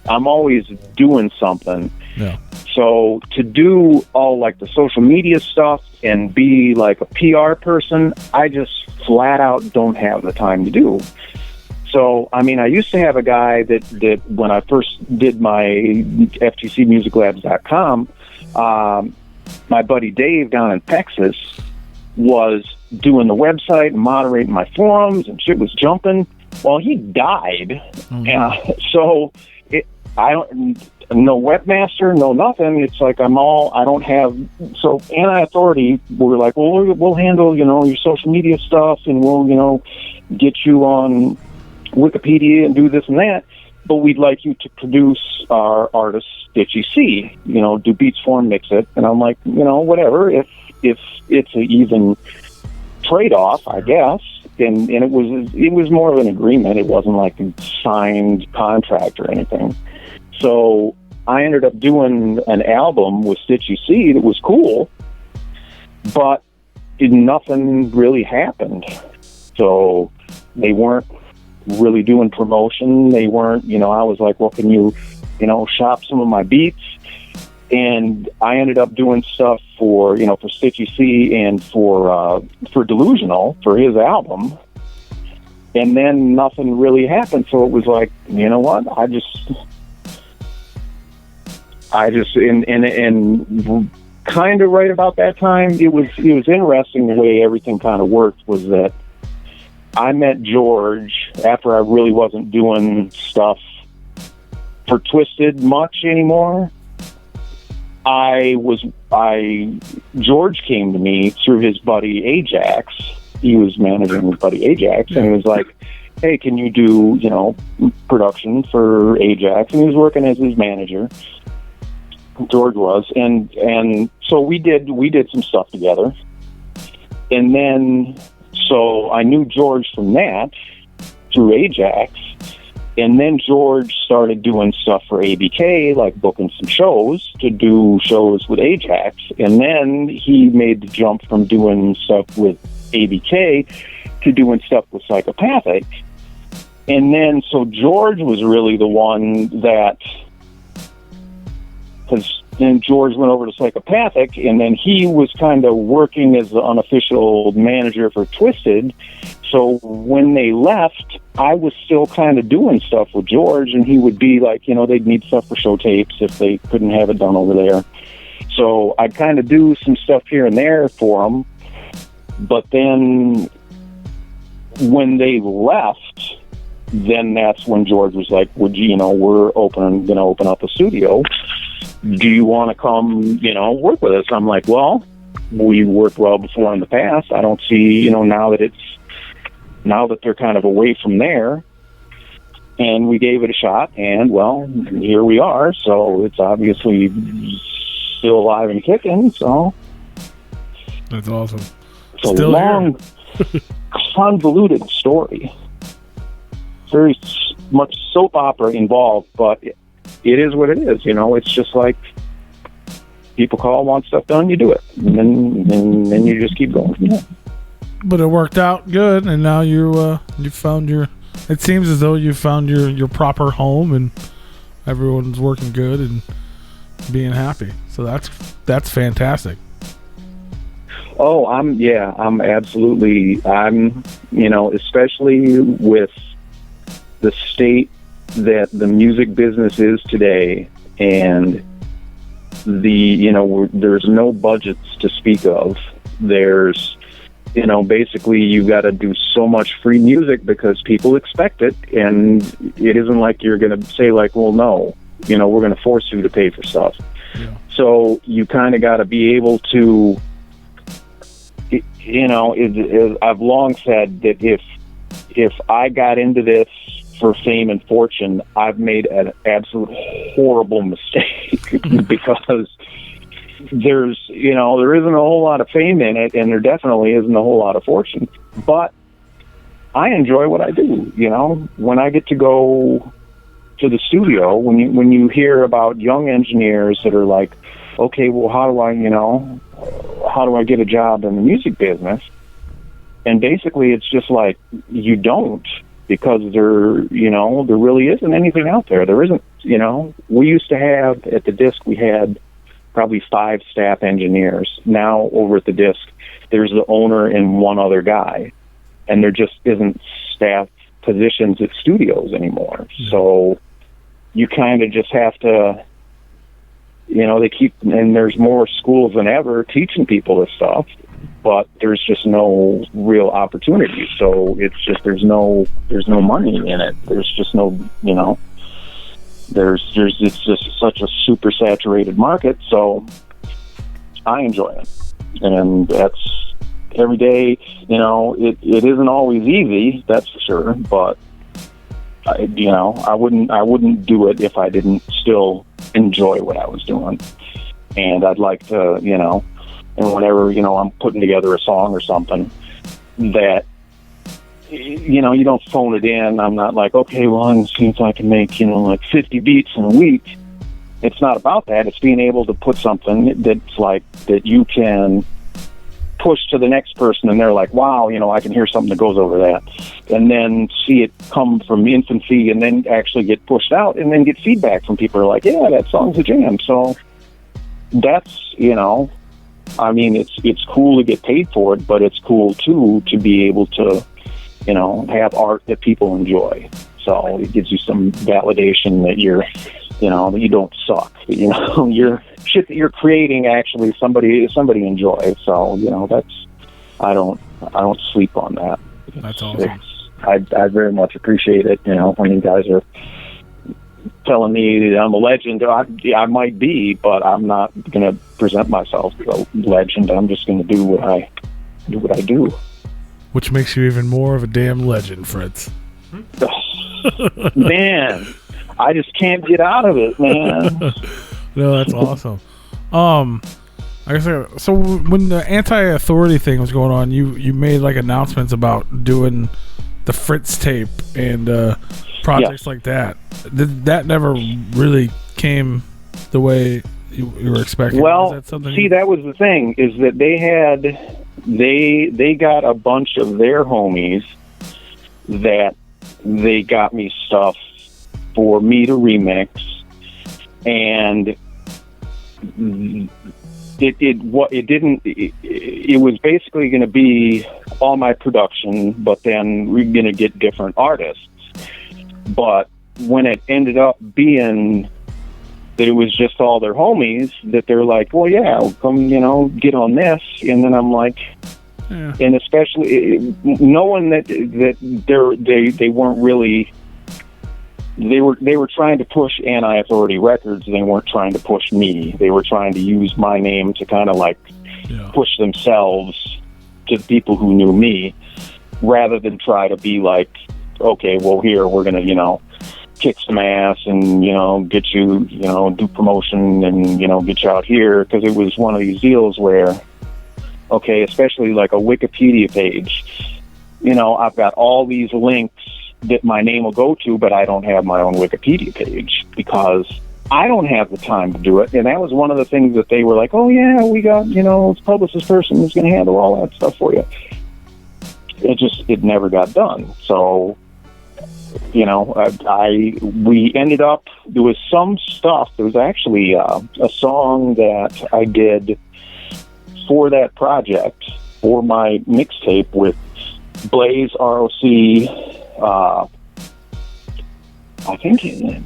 I'm always doing something. Yeah. So to do all like the social media stuff and be like a PR person, I just flat out don't have the time to do. So, I mean, I used to have a guy that when I first did my FTCMusicLabs.com, my buddy Dave down in Texas was doing the website and moderating my forums, and shit was jumping. Well, he died. So I don't, no webmaster, no nothing. It's like I don't have, so Anti-Authority were like, well, we'll handle, your social media stuff, and we'll, get you on Wikipedia and do this and that, but we'd like you to produce our artists that you see, do beats for them, mix it. And I'm like, whatever, if it's an even trade-off, I guess. And it was more of an agreement. It wasn't like a signed contract or anything. So I ended up doing an album with Stitchy C that was cool, but nothing really happened. So they weren't really doing promotion. They weren't, I was like, well, can you, shop some of my beats? And I ended up doing stuff for Stitchy C and for Delusional, for his album. And then nothing really happened. So it was like, you know what? I just and kind of right about that time, it was interesting the way everything kind of worked, was that I met George after I really wasn't doing stuff for Twisted much anymore. George came to me through his buddy Ajax. He was managing his buddy Ajax, and he was like, hey, can you do, production for Ajax? And he was working as his manager. George was, and so we did some stuff together. And then, so I knew George from that, through Ajax. And then George started doing stuff for ABK, like booking some shows to do shows with Ajax. And then he made the jump from doing stuff with ABK to doing stuff with Psychopathic. And then, so George was really the one that, because then George went over to Psychopathic, and then he was kind of working as the unofficial manager for Twisted. So when they left, I was still kind of doing stuff with George, and he would be like, they'd need stuff for show tapes if they couldn't have it done over there. So I'd kind of do some stuff here and there for him. But then when they left, then that's when George was like, would you, we're going to open up a studio. Do you want to come, work with us? I'm like, well, we worked well before in the past. I don't see, now that they're kind of away from there. And we gave it a shot, and well, here we are. So it's obviously still alive and kicking. So that's awesome. It's still a long, convoluted story. Very much soap opera involved, but it is what it is. It's just like people want stuff done, you do it, and then you just keep going. Yeah. But it worked out good, and now you found your. It seems as though you found your proper home, and everyone's working good and being happy. So that's fantastic. Oh, I'm absolutely, especially with the state that the music business is today, and there's no budgets to speak of. There's, basically you got to do so much free music because people expect it, and it isn't like you're going to say like, well, no, we're going to force you to pay for stuff. Yeah. So you kind of got to be able to, I've long said that if I got into this for fame and fortune, I've made an absolute horrible mistake because there isn't a whole lot of fame in it, and there definitely isn't a whole lot of fortune. But I enjoy what I do. When I get to go to the studio, when you hear about young engineers that are like, okay, well, how do I get a job in the music business? And basically, it's just like, you don't. because there really isn't anything out there. There isn't, we used to have, at the disc, we had probably 5 staff engineers. Now over at the disc, there's the owner and one other guy, and there just isn't staff positions at studios anymore. So you kind of just have to, and there's more schools than ever teaching people this stuff, but there's just no real opportunity. So it's just, there's no money in it. There's just no, it's just such a super saturated market. So I enjoy it. And that's every day, it isn't always easy, that's for sure, but I wouldn't do it if I didn't still enjoy what I was doing. And I'd like to, and whenever, I'm putting together a song or something that, you don't phone it in. I'm not like, okay, well, I'm seeing if I can make, like 50 beats in a week. It's not about that. It's being able to put something that's like, that you can push to the next person, and they're like, wow, I can hear something that goes over that, and then see it come from infancy and then actually get pushed out and then get feedback from people who are like, yeah, that song's a jam. So that's, it's cool to get paid for it, but it's cool too to be able to, have art that people enjoy. So it gives you some validation that that you don't suck. Your shit that you're creating actually somebody enjoys. So that's, I don't sleep on that. That's awesome. I very much appreciate it. When you guys are telling me that I'm a legend, I might be, but I'm not going to present myself as a legend. I'm just going to do what I do. Which makes you even more of a damn legend, Fritz. Man, I just can't get out of it, man. No, that's awesome. I guess so. When the anti-authority thing was going on, you made like announcements about doing the Fritz tape and projects like that. That never really came the way you were expecting. Well, that that was the thing, is that they got a bunch of their homies that they got me stuff for me to remix, and it was basically going to be all my production, but then we're going to get different artists. But when it ended up being that it was just all their homies, that they're like, well, yeah, come, get on this. And then I'm like, yeah. And especially knowing that they weren't really, they were trying to push Anti-Authority Records. They weren't trying to push me. They were trying to use my name to kind of like push themselves to the people who knew me, rather than try to be like, okay, well, here, we're going to, kick some ass and, get you, do promotion and, get you out here. Because it was one of these deals where, okay, especially like a Wikipedia page, I've got all these links that my name will go to, but I don't have my own Wikipedia page because I don't have the time to do it. And that was one of the things that they were like, oh yeah, we got, this publicist person who's going to handle all that stuff for you. It never got done. So, we ended up, there was some stuff, there was actually a song that I did for that project, for my mixtape with Blaze, ROC, I think there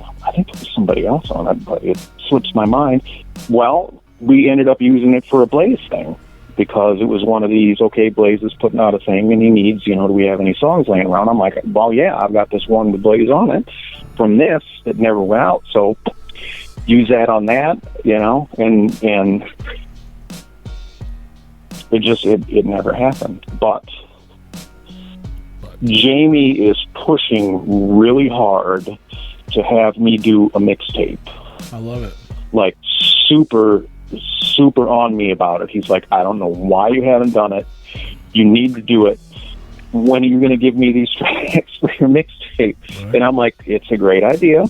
was somebody else on it, but it slips my mind. Well, we ended up using it for a Blaze thing, because it was one of these, okay, Blaze is putting out a thing and he needs, do we have any songs laying around? I'm like, well, yeah, I've got this one with Blaze on it from this that never went out, so use that on that, and it never happened. But Jamie is pushing really hard to have me do a mixtape. I love it. Like super on me about it. He's like, I don't know why you haven't done it. You need to do it. When are you going to give me these tracks for your mixtape? Right. And I'm like, it's a great idea,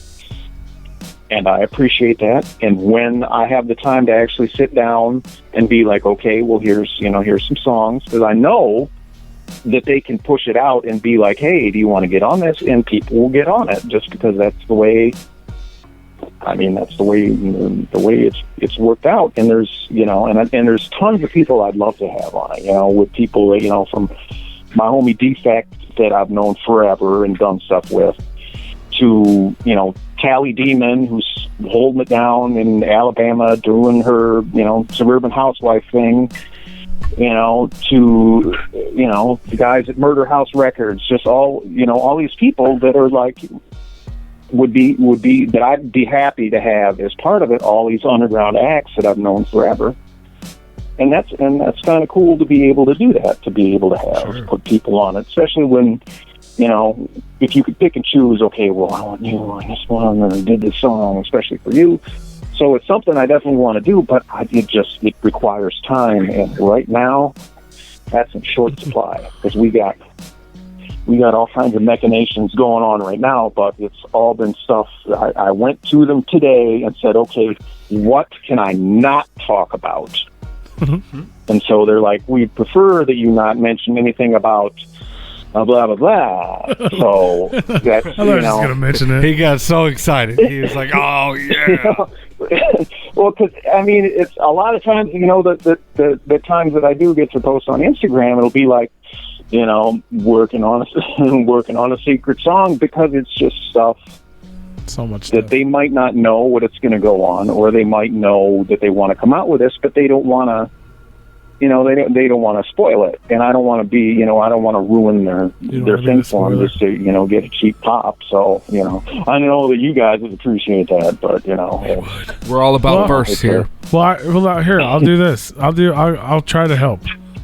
and I appreciate that. And when I have the time to actually sit down and be like, okay, well, here's some songs, because I know that they can push it out and be like, hey, do you want to get on this? And people will get on it just because that's the way. I mean, that's the way it's worked out. And there's, you know, and there's tons of people I'd love to have on it, you know, with people, you know, from my homie Defect that I've known forever and done stuff with, to, you know, Callie Demon, who's holding it down in Alabama, doing her, you know, suburban housewife thing, you know, to, you know, the guys at Murder House Records, just all, you know, all these people that are like, would be that I'd be happy to have as part of it, all these underground acts that I've known forever. And that's kind of cool to be able to do that, to be able to have, put people on it, especially when, you know, if you could pick and choose, okay, well, I want you on this one, or I did this song, especially for you. So it's something I definitely want to do, but it requires time. And right now, that's in short supply, because we got all kinds of machinations going on right now, but it's all been stuff. I went to them today and said, okay, what can I not talk about? Mm-hmm. And so they're like, we prefer that you not mention anything about blah, blah, blah. So that's, I was just going to mention it. He got so excited. He was like, oh, yeah. You know? Well, because, I mean, it's a lot of times, you know, the times that I do get to post on Instagram, it'll be like, you know, working on a secret song, because it's just stuff so much that they might not know what it's going to go on, or they might know that they want to come out with this, but they don't want to, you know, they don't want to spoil it, and I don't want to be, you know, I don't want to ruin their thing for them just to, you know, get a cheap pop. So, you know, I know that you guys would appreciate that, but, you know, we're all about verse here. Here, I'll do this. I'll try to help.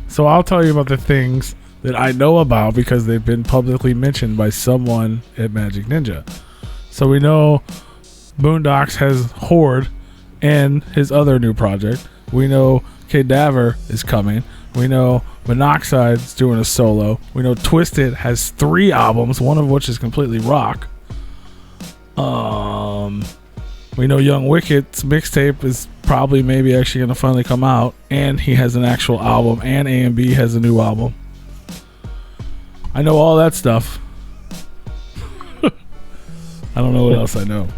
So I'll tell you about the things that I know about because they've been publicly mentioned by someone at Magic Ninja. So we know Boondocks has Horde and his other new project. We know Cadaver is coming. We know Monoxide's doing a solo. We know Twisted has 3 albums, one of which is completely rock. We know Young Wicked's mixtape is probably maybe actually going to finally come out, and he has an actual album, and A&B has a new album. I know all that stuff. I don't know what else I know,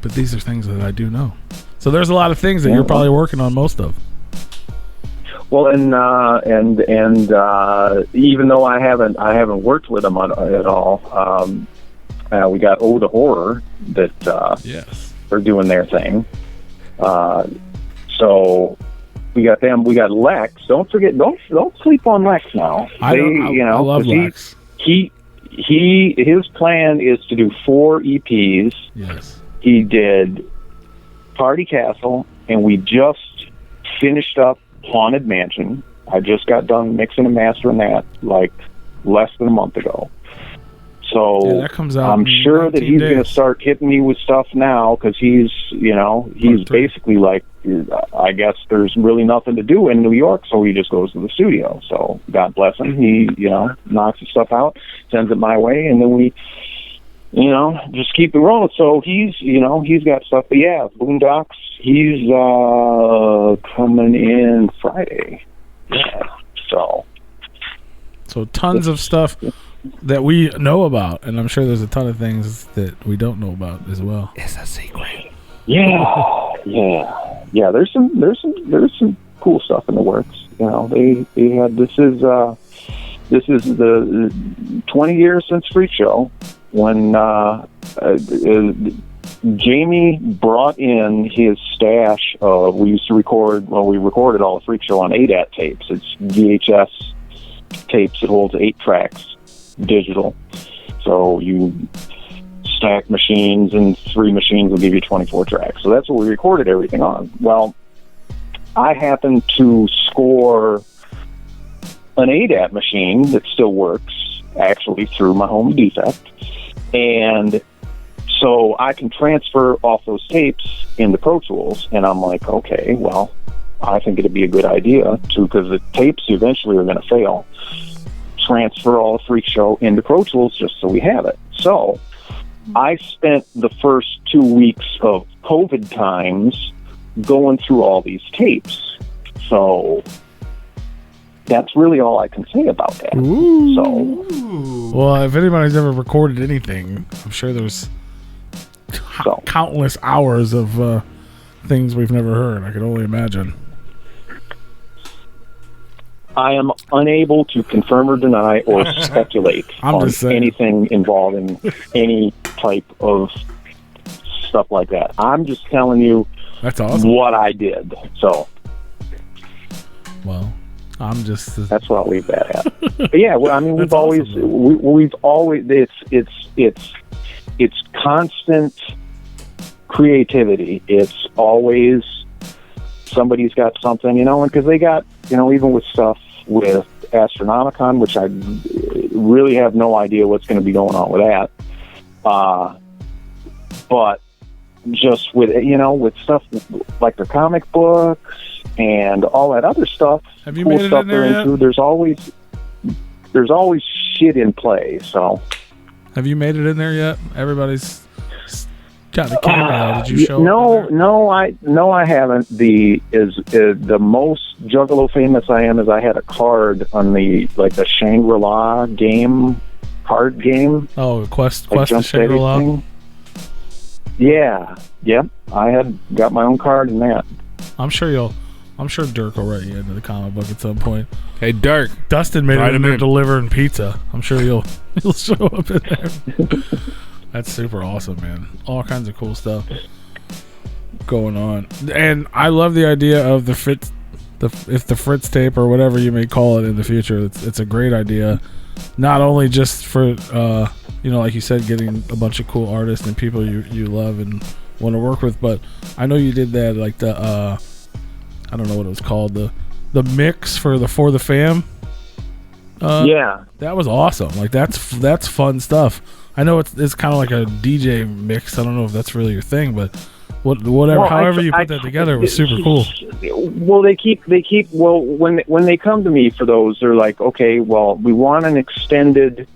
but these are things that I do know. So there's a lot of things that you're probably working on most of. Well, and even though I haven't worked with them at all, we got Oh the Horror that yes, are doing their thing. So we got them. We got Lex. Don't forget. Don't sleep on Lex now. I love Lex. His plan is to do 4 EPs. Yes. He did Party Castle, and we just finished up Haunted Mansion. I just got done mixing and mastering that like less than a month ago. So that comes out I'm sure that he's going to start hitting me with stuff now, because he's basically like, I guess there's really nothing to do in New York, so he just goes to the studio. So God bless him. He, you know, knocks his stuff out, sends it my way, and then we, you know, just keep it rolling. So he's got stuff. But yeah, Boondocks, he's coming in Friday. Yeah. So tons of stuff that we know about, and I'm sure there's a ton of things that we don't know about as well. It's a secret. Yeah. There's some cool stuff in the works. You know, they had this is the 20 years since Freak Show, when Jamie brought in his stash of, we recorded all the Freak Show on ADAT tapes. It's VHS tapes. It holds 8 tracks, digital. So you stack machines, and 3 machines will give you 24 tracks. So that's what we recorded everything on. Well, I happened to score an ADAT machine that still works, actually, through my home Defect. And so I can transfer off those tapes into Pro Tools. And I'm like, okay, well, I think it'd be a good idea to, because the tapes eventually are going to fail, transfer all the Freak Show into Pro Tools just so we have it. So I spent the first 2 weeks of COVID times going through all these tapes. So that's really all I can say about that. Ooh. So, well, if anybody's ever recorded anything, I'm sure there's countless hours of things we've never heard. I can only imagine. I am unable to confirm or deny or speculate on anything involving any type of stuff like that. I'm just telling you that's awesome. What I did. So, well, I'm just that's what I'll leave that at. But yeah, well, I mean, we've always it's constant creativity. It's always somebody's got something, and because they got, even with stuff with Astronomicon, which I really have no idea what's going to be going on with that. But just with, with stuff like the comic books and all that other stuff, have you made it in there yet? There's always shit in play. So, have you made it in there yet? Everybody's got the camera. Did you show? No, I haven't. The most Juggalo famous I am is I had a card on the Shangri-La card game. Oh, Quest to Shangri-La. Yeah, yep. I had got my own card in that. I'm sure Dirk will write you into the comic book at some point. Hey, Dirk. Dustin made it in there delivering pizza. I'm sure he'll show up in there. That's super awesome, man. All kinds of cool stuff going on. And I love the idea of the Fritz tape or whatever you may call it in the future. It's a great idea. Not only just for, like you said, getting a bunch of cool artists and people you love and want to work with, but I know you did that, like the, I don't know what it was called, the mix for the Fam. Yeah. That was awesome. Like, that's fun stuff. I know it's kind of like a DJ mix. I don't know if that's really your thing, but however you put that together, it was super cool. Well, they keep. Well, when they come to me for those, they're like, okay, well, we want an extended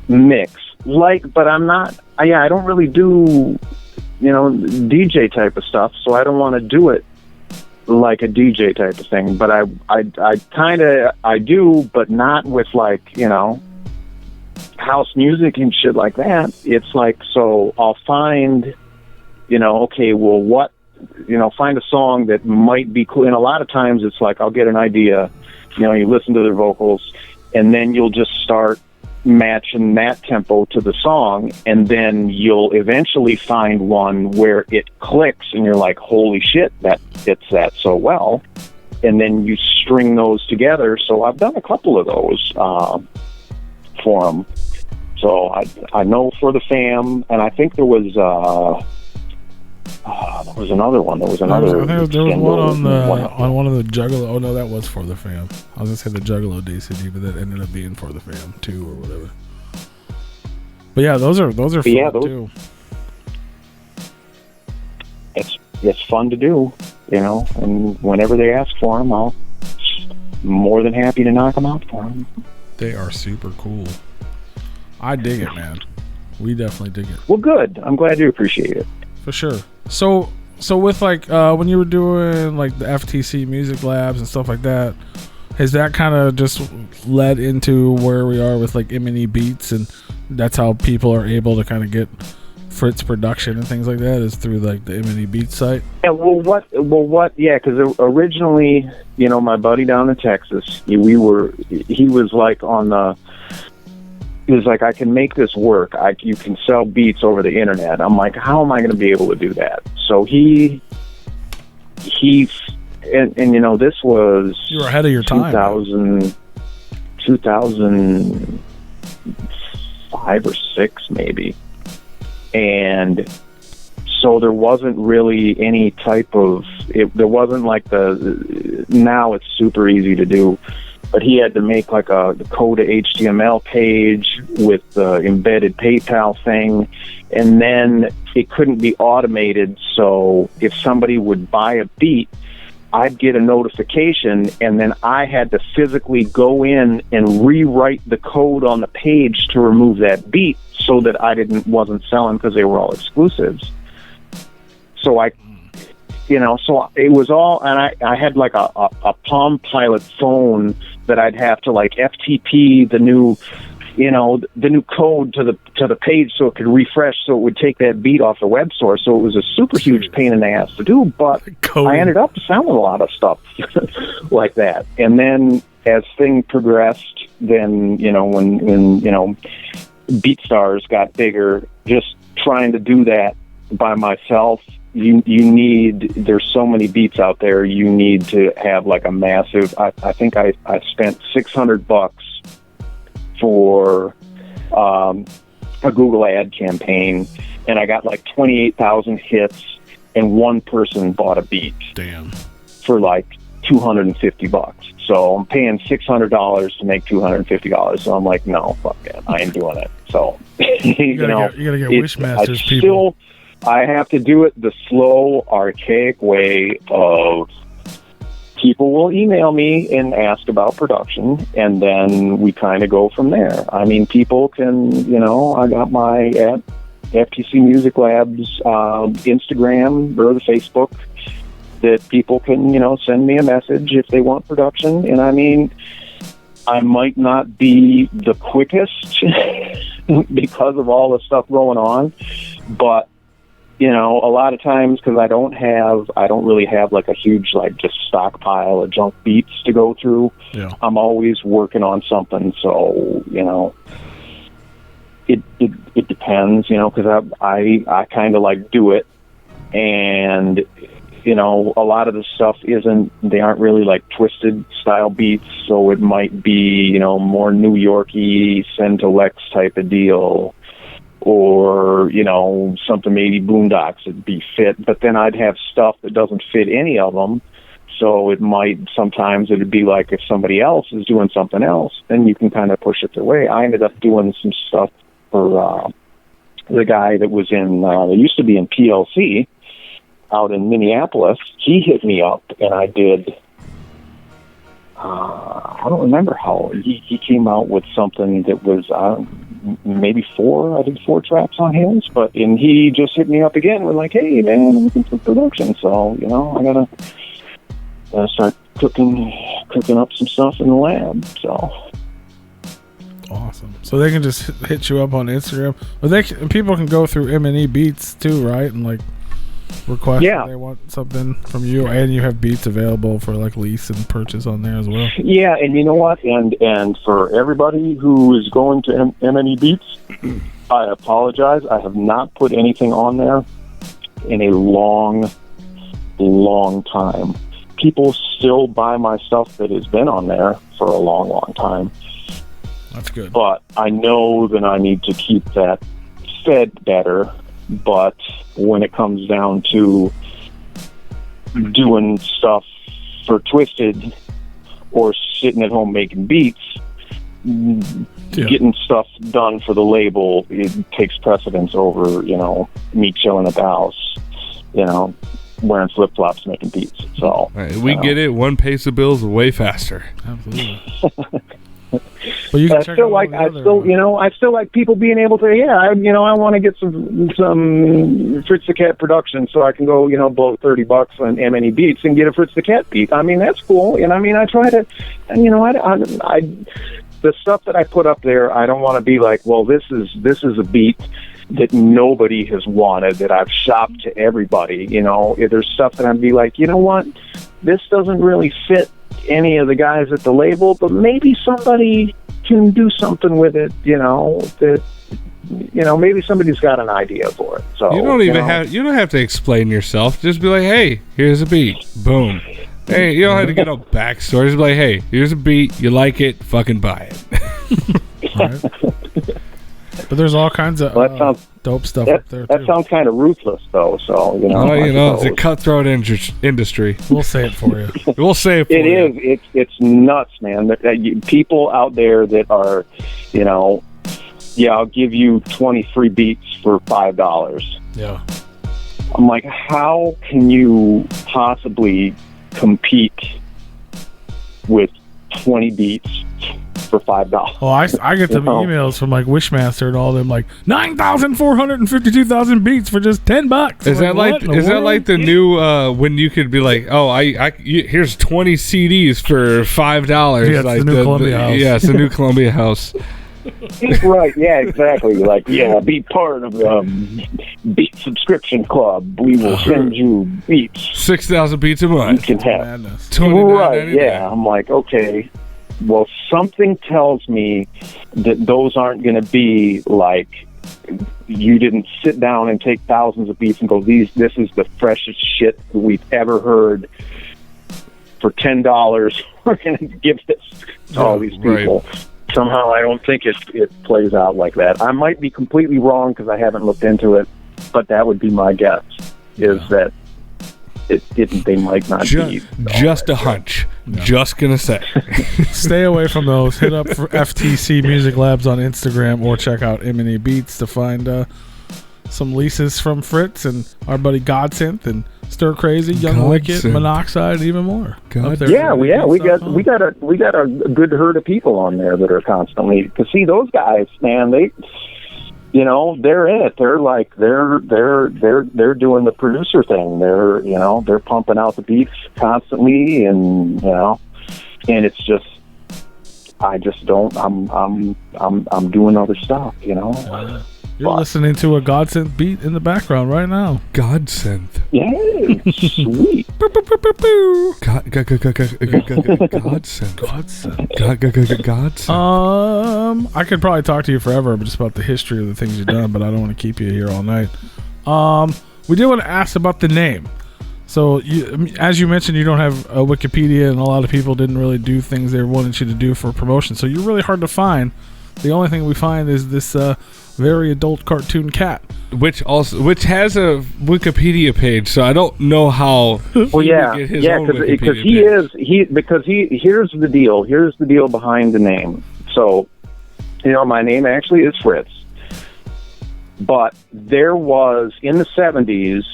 mix. But I'm not. I don't really do, DJ type of stuff. So I don't want to do it like a DJ type of thing. But I do, but not with house music and shit like that. It's so I'll find, okay, well, find a song that might be cool. And a lot of times it's I'll get an idea, you listen to their vocals, and then you'll just start matching that tempo to the song, and then you'll eventually find one where it clicks, and you're like, holy shit, that fits that so well. And then you string those together. So I've done a couple of those for them. So I know for the Fam, and I think there was another one. There was another. There was one on one of the Juggalo. Oh no, that was for the Fam. I was gonna say the Juggalo DCD, but that ended up being for the Fam too, or whatever. But yeah, those are fun too. It's fun to do, and whenever they ask for them, I'll more than happy to knock them out for them. They are super cool. I dig it, man. We definitely dig it. Well, good. I'm glad you appreciate it. For sure. So with when you were doing the FTC music labs and stuff like that, has that kind of just led into where we are with M&E Beats, and that's how people are able to kind of get Fritz production and things like that, is through the M&E Beats site? Yeah. Yeah, because originally, my buddy down in Texas, he was on the. He was like, I can make this work. You can sell beats over the internet. I'm like, how am I going to be able to do that? So he this was, you were ahead of your time. 2005 or 6 maybe. And so there wasn't really any type of, there wasn't now it's super easy to do. But he had to make a Coda HTML page with the embedded PayPal thing, and then it couldn't be automated. So if somebody would buy a beat, I'd get a notification, and then I had to physically go in and rewrite the code on the page to remove that beat, so that I wasn't selling, because they were all exclusives. So so it was all, and I had like a Palm Pilot phone that I'd have to like FTP the new code to the page so it could refresh, so it would take that beat off the web source. So it was a super huge pain in the ass to do, but I ended up selling a lot of stuff like that. And then as things progressed, then, when BeatStars got bigger, just trying to do that by myself, there's so many beats out there, you need to have like a massive, I think I spent $600 for a Google ad campaign, and I got like 28,000 hits, and one person bought a beat. Damn. For like $250. So I'm paying $600 to make $250. So I'm like, no, fuck that. I ain't doing it. So you gotta get Wishmasters people. I have to do it the slow, archaic way of people will email me and ask about production, and then we kind of go from there. I mean, people can, I got my at FTC Music Labs Instagram or the Facebook that people can, send me a message if they want production. And I mean, I might not be the quickest because of all the stuff going on, but a lot of times, because I don't really have like a huge, like, just stockpile of junk beats to go through. Yeah. I'm always working on something. So, it depends, because I kind of like do it. And, a lot of the stuff they aren't really like twisted style beats. So it might be, more New York-y, send to Lex type of deal. Or, something maybe Boondocks would be fit, but then I'd have stuff that doesn't fit any of them. So sometimes it'd be like if somebody else is doing something else, then you can kind of push it their way. I ended up doing some stuff for the guy that was they used to be in PLC out in Minneapolis. He hit me up, and I did, I don't remember how, he came out with something that was, maybe I did 4 tracks on his, and he just hit me up again. We're like, hey man, I'm looking for production. So, I gotta start cooking up some stuff in the lab. So awesome. So they can just hit you up on Instagram, or people can go through M&E Beats too, right? And like request if they want something from you, and you have beats available for like lease and purchase on there as well. Yeah, and you know what? And for everybody who is going to M&E Beats, I apologize. I have not put anything on there in a long, long time. People still buy my stuff that has been on there for a long, long time. That's good. But I know that I need to keep that fed better. But when it comes down to doing stuff for Twisted or sitting at home making beats, getting stuff done for the label, it takes precedence over, me chilling at the house, wearing flip-flops making beats. So we get it. One pays the bills way faster. Absolutely. But you can I still like people being able to, I want to get some Fritz the Cat production so I can go, blow $30 on M&E Beats and get a Fritz the Cat beat. I mean, that's cool. And I mean, I try to, and the stuff that I put up there, I don't want to be like, well, this is a beat that nobody has wanted, that I've shopped to everybody. There's stuff that I'd be like, you know what, this doesn't really fit any of the guys at the label, but maybe somebody can do something with it, that maybe somebody's got an idea for it. So you don't have to explain yourself. Just be like, hey, here's a beat. Boom. Hey, you don't have to get a backstory. Just be like, hey, here's a beat. You like it? Fucking buy it. Right. But there's all kinds of dope stuff up there, too. That sounds kind of ruthless, though. So, it's a cutthroat industry. We'll say it for you. We'll say it for you. It is. It's nuts, man. People out there that are, I'll give you 23 beats for $5. Yeah. I'm like, how can you possibly compete with 20 beats for $5. Oh, I get some emails from like Wishmaster and all them like 9,452,000 beats for just $10. Is that like the new when you could be like, oh, here's 20 CDs for $5? Yeah, like the new Columbia House. Yeah, it's the new Columbia House. Right, yeah, exactly. Like, yeah, be part of the Beat Subscription Club. We will send you beats. 6,000 beats a month. You can have. Right, yeah. I'm like, okay. Well, something tells me that those aren't going to be like, you didn't sit down and take thousands of beats and go, this is the freshest shit that we've ever heard. For $10, we're going to give this to all these people. Right. Somehow I don't think it plays out like that. I might be completely wrong because I haven't looked into it, but that would be my guess, is that they might not be. Just a hunch. No. Just going to say. Stay away from those. Hit up for FTC Music Labs on Instagram or check out M&E Beats to find some leases from Fritz and our buddy Godsynth and Stir Crazy, Young Wicked, Monoxide, even more. Yeah, we got a good herd of people on there that are constantly, because see, those guys, man, they, they're in it. They're like they're doing the producer thing. They're pumping out the beats constantly, and and it's just, I just don't. I'm doing other stuff, You're listening to a Godsynth beat in the background right now. Godsynth. Yay! Sweet. Godsynth. I could probably talk to you forever just about the history of the things you've done, but I don't want to keep you here all night. We did want to ask about the name. So, as you mentioned, you don't have a Wikipedia, and a lot of people didn't really do things they wanted you to do for promotion. So you're really hard to find. The only thing we find is this very adult cartoon cat, which has a Wikipedia page. So I don't know how. Well, here's the deal. Here's the deal behind the name. So, my name actually is Fritz, but there was in the 70s.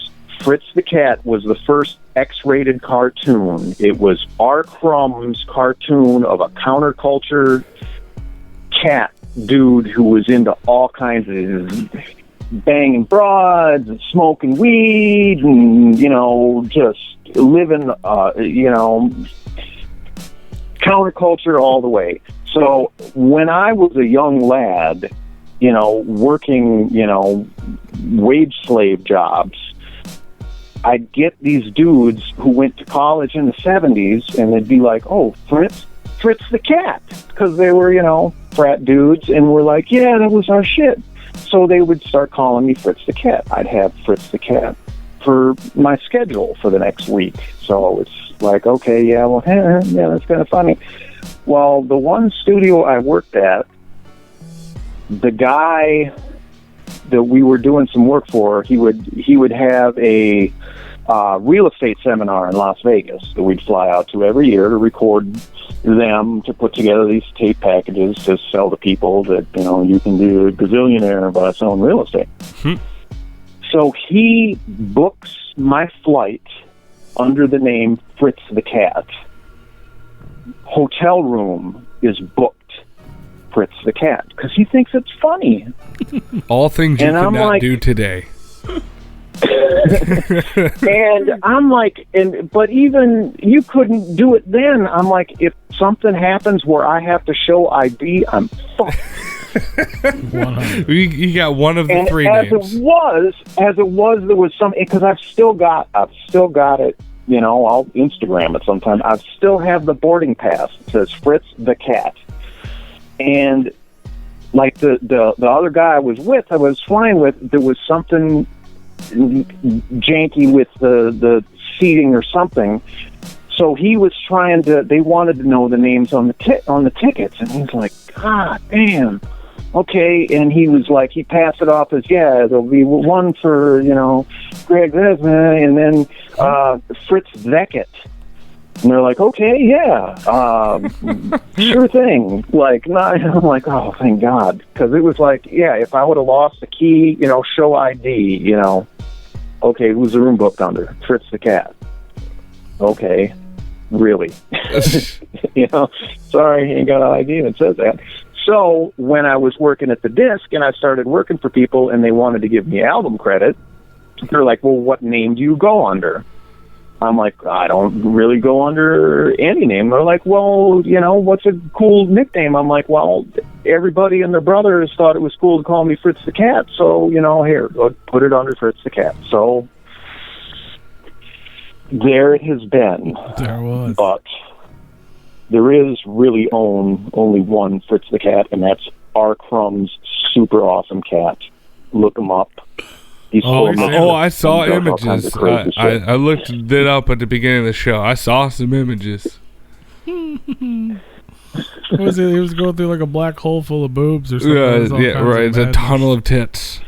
Fritz the Cat was the first X-rated cartoon. It was R. Crumb's cartoon of a counterculture cat dude who was into all kinds of banging broads and smoking weed and, just living, counterculture all the way. So when I was a young lad, working, wage slave jobs, I'd get these dudes who went to college in the 70s, and they'd be like, oh, Fritz the Cat, because they were, frat dudes, and we're like, yeah, that was our shit. So they would start calling me Fritz the Cat. I'd have Fritz the Cat for my schedule for the next week. So it's like, okay, yeah, well, yeah, that's kind of funny. Well, the one studio I worked at, the guy that we were doing some work for, he would have a real estate seminar in Las Vegas that we'd fly out to every year to record them, to put together these tape packages to sell to people that, you can be a gazillionaire by selling real estate. So he books my flight under the name Fritz the Cat. Hotel room is booked Fritz the Cat because he thinks it's funny. All things you could not do today. And I'm like, but even you couldn't do it then. I'm like, if something happens where I have to show ID, I'm fucked. You got one of the three names. As it was, there was some, because I've still got it. I'll Instagram it sometime. I still have the boarding pass. It says Fritz the Cat, and like the other guy I was flying with, there was something janky with the seating or something. So he was they wanted to know the names on the tickets, and he's like, God damn. Okay, and he was like, he passed it off as, yeah, there'll be one for, Greg, and then Fritz Beckett. And they're like, okay, yeah, sure thing. Like, I'm like, oh, thank God. Because it was like, yeah, if I would have lost the key, show ID, okay, who's the room booked under? Fritz the Cat. Okay, really? So sorry, you ain't got an ID that says that. So when I was working at the disc and I started working for people and they wanted to give me album credit, they're like, well, what name do you go under? I'm like, I don't really go under any name. They're like, well, what's a cool nickname? I'm like, well, everybody and their brothers thought it was cool to call me Fritz the Cat. So, here, put it under Fritz the Cat. So there it has been. There was. But there is really only one Fritz the Cat, and that's R. Crumb's super awesome cat. Look him up. I saw images. I looked it up at the beginning of the show. I saw some images. What was it? He was going through like a black hole full of boobs or something. Yeah, right. It's a tunnel of tits.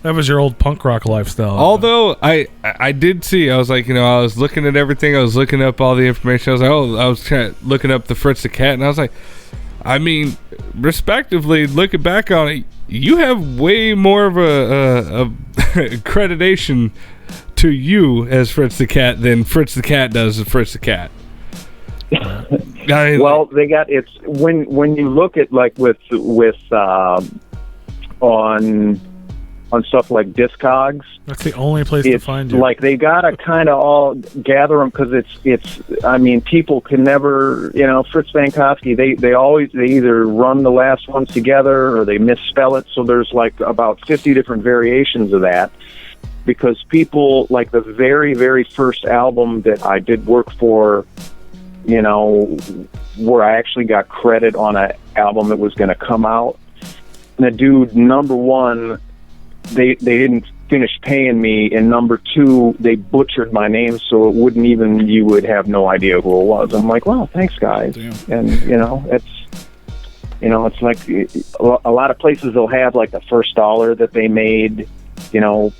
That was your old punk rock lifestyle. Although I did see, I was like, I was looking at everything. I was looking up all the information. I was like, I was looking up the Fritz the Cat, and I was like, I mean, respectively, looking back on it, you have way more of a accreditation to you as Fritz the Cat than Fritz the Cat does as Fritz the Cat. Well, they got it's when you look at like with on stuff like Discogs. That's the only place to find you. Like they gotta kind of all gather them because it's. I mean, people can never. Fritz Van Kosky. They either run the last ones together or they misspell it. So there's like about 50 different variations of that. Because people like the very very first album that I did work for, where I actually got credit on an album that was going to come out. And the dude, number one, they didn't finish paying me, and number two, they butchered my name so it wouldn't even, you would have no idea who it was. I'm like, well, thanks guys. Damn. And it's like a lot of places they'll have like the first dollar that they made,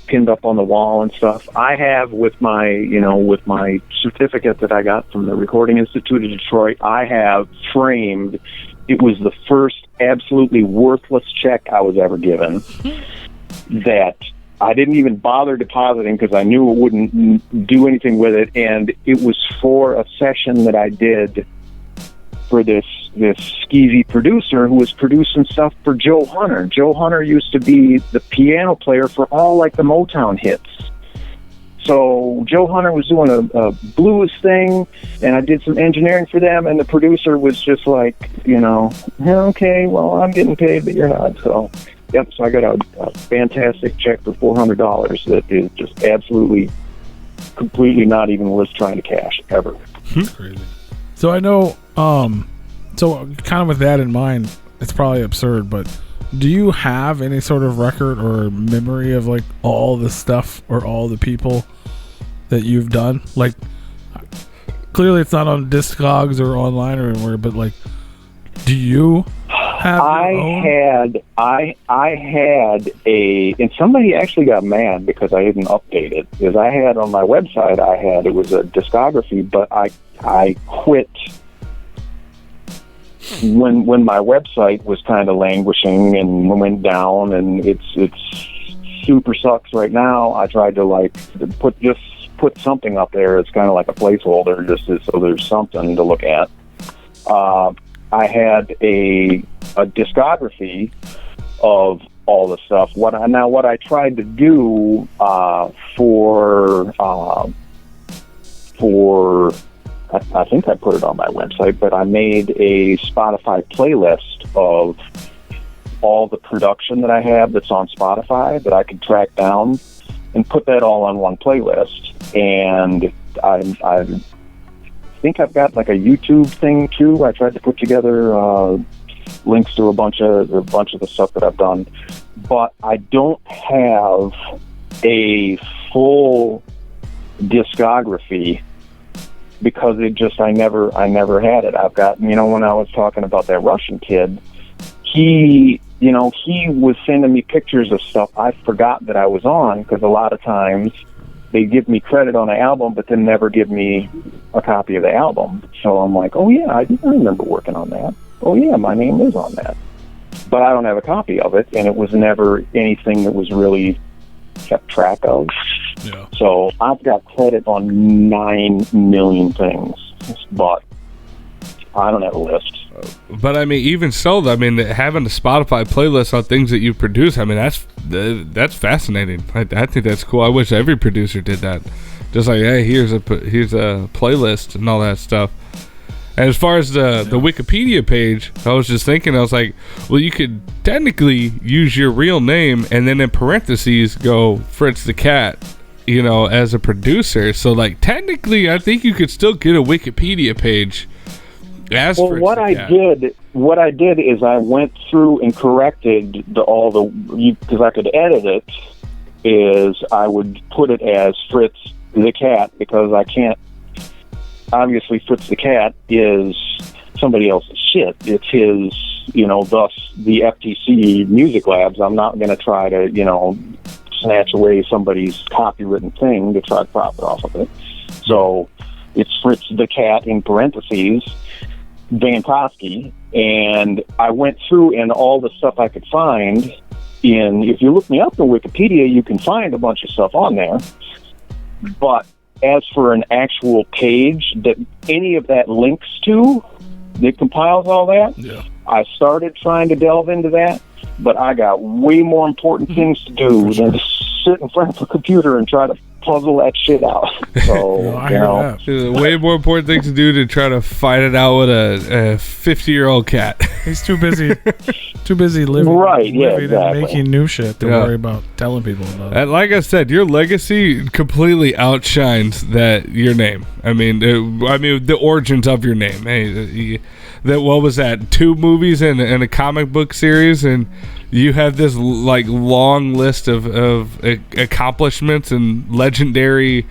pinned up on the wall and stuff. I have with my certificate that I got from the Recording Institute of Detroit, I have framed, it was the first absolutely worthless check I was ever given that I didn't even bother depositing because I knew it wouldn't do anything with it, and it was for a session that I did for this skeezy producer who was producing stuff for Joe Hunter. Joe Hunter used to be the piano player for all like the Motown hits. So Joe Hunter was doing a blues thing, and I did some engineering for them, and the producer was just like, okay, well, I'm getting paid, but you're not. So, yep, so I got a fantastic check for $400 that is just absolutely, completely not even worth trying to cash ever. Crazy. So I know, so kind of with that in mind, it's probably absurd, but do you have any sort of record or memory of like all the stuff or all the people that you've done? Like, clearly it's not on Discogs or online or anywhere, but like, do you have I had and somebody actually got mad because I didn't update it, because I had on my website, it was a discography, but I quit when my website was kind of languishing and went down, and it's super sucks right now. I tried to like put something up there. It's kind of like a placeholder, just so there's something to look at. I had a discography of all the stuff. What I tried to do for I think I put it on my website, but I made a Spotify playlist of all the production that I have that's on Spotify that I could track down and put that all on one playlist. And I think I've got like a YouTube thing too. I tried to put together links to a bunch of the stuff that I've done, but I don't have a full discography because I never had it. I've got, when I was talking about that Russian kid, he was sending me pictures of stuff I forgot that I was on, because a lot of times they give me credit on an album but then never give me a copy of the album. So I'm like, oh yeah, I remember working on that. Oh yeah, my name is on that. But I don't have a copy of it, and it was never anything that was really kept track of. Yeah. So I've got credit on 9 million things, but I don't have a list. But I mean, even so, I mean, having a Spotify playlist on things that you produce, I mean, that's fascinating. I think that's cool. I wish every producer did that. Just like, hey, here's a playlist and all that stuff. And as far as the Wikipedia page, I was just thinking, I was like, well, you could technically use your real name and then in parentheses go Fritz the Cat, you know, as a producer. So like technically, I think you could still get a Wikipedia page. Well, what I did is I went through and corrected because I could edit it. Is I would put it as Fritz the Cat because I can't. Obviously, Fritz the Cat is somebody else's shit. It's his, you know. Thus, the FTC Music Labs. I'm not going to try to, you know, snatch away somebody's copywritten thing to try to profit off of it. So it's Fritz the Cat in parentheses. Van Kosky, and I went through and all the stuff I could find if you look me up on Wikipedia, you can find a bunch of stuff on there. But as for an actual page that any of that links to, that compiles all that, I started trying to delve into that, but I got way more important things to do than to sit in front of a computer and try to puzzle that shit out. So, There's way more important things to do to try to fight it out with a 50-year-old cat. He's too busy living, and making new shit to worry about telling people about it. And like I said, your legacy completely outshines your name. I mean, the origins of your name. Hey, what was that? 2 movies and a comic book series, and you have this like long list of accomplishments and legendary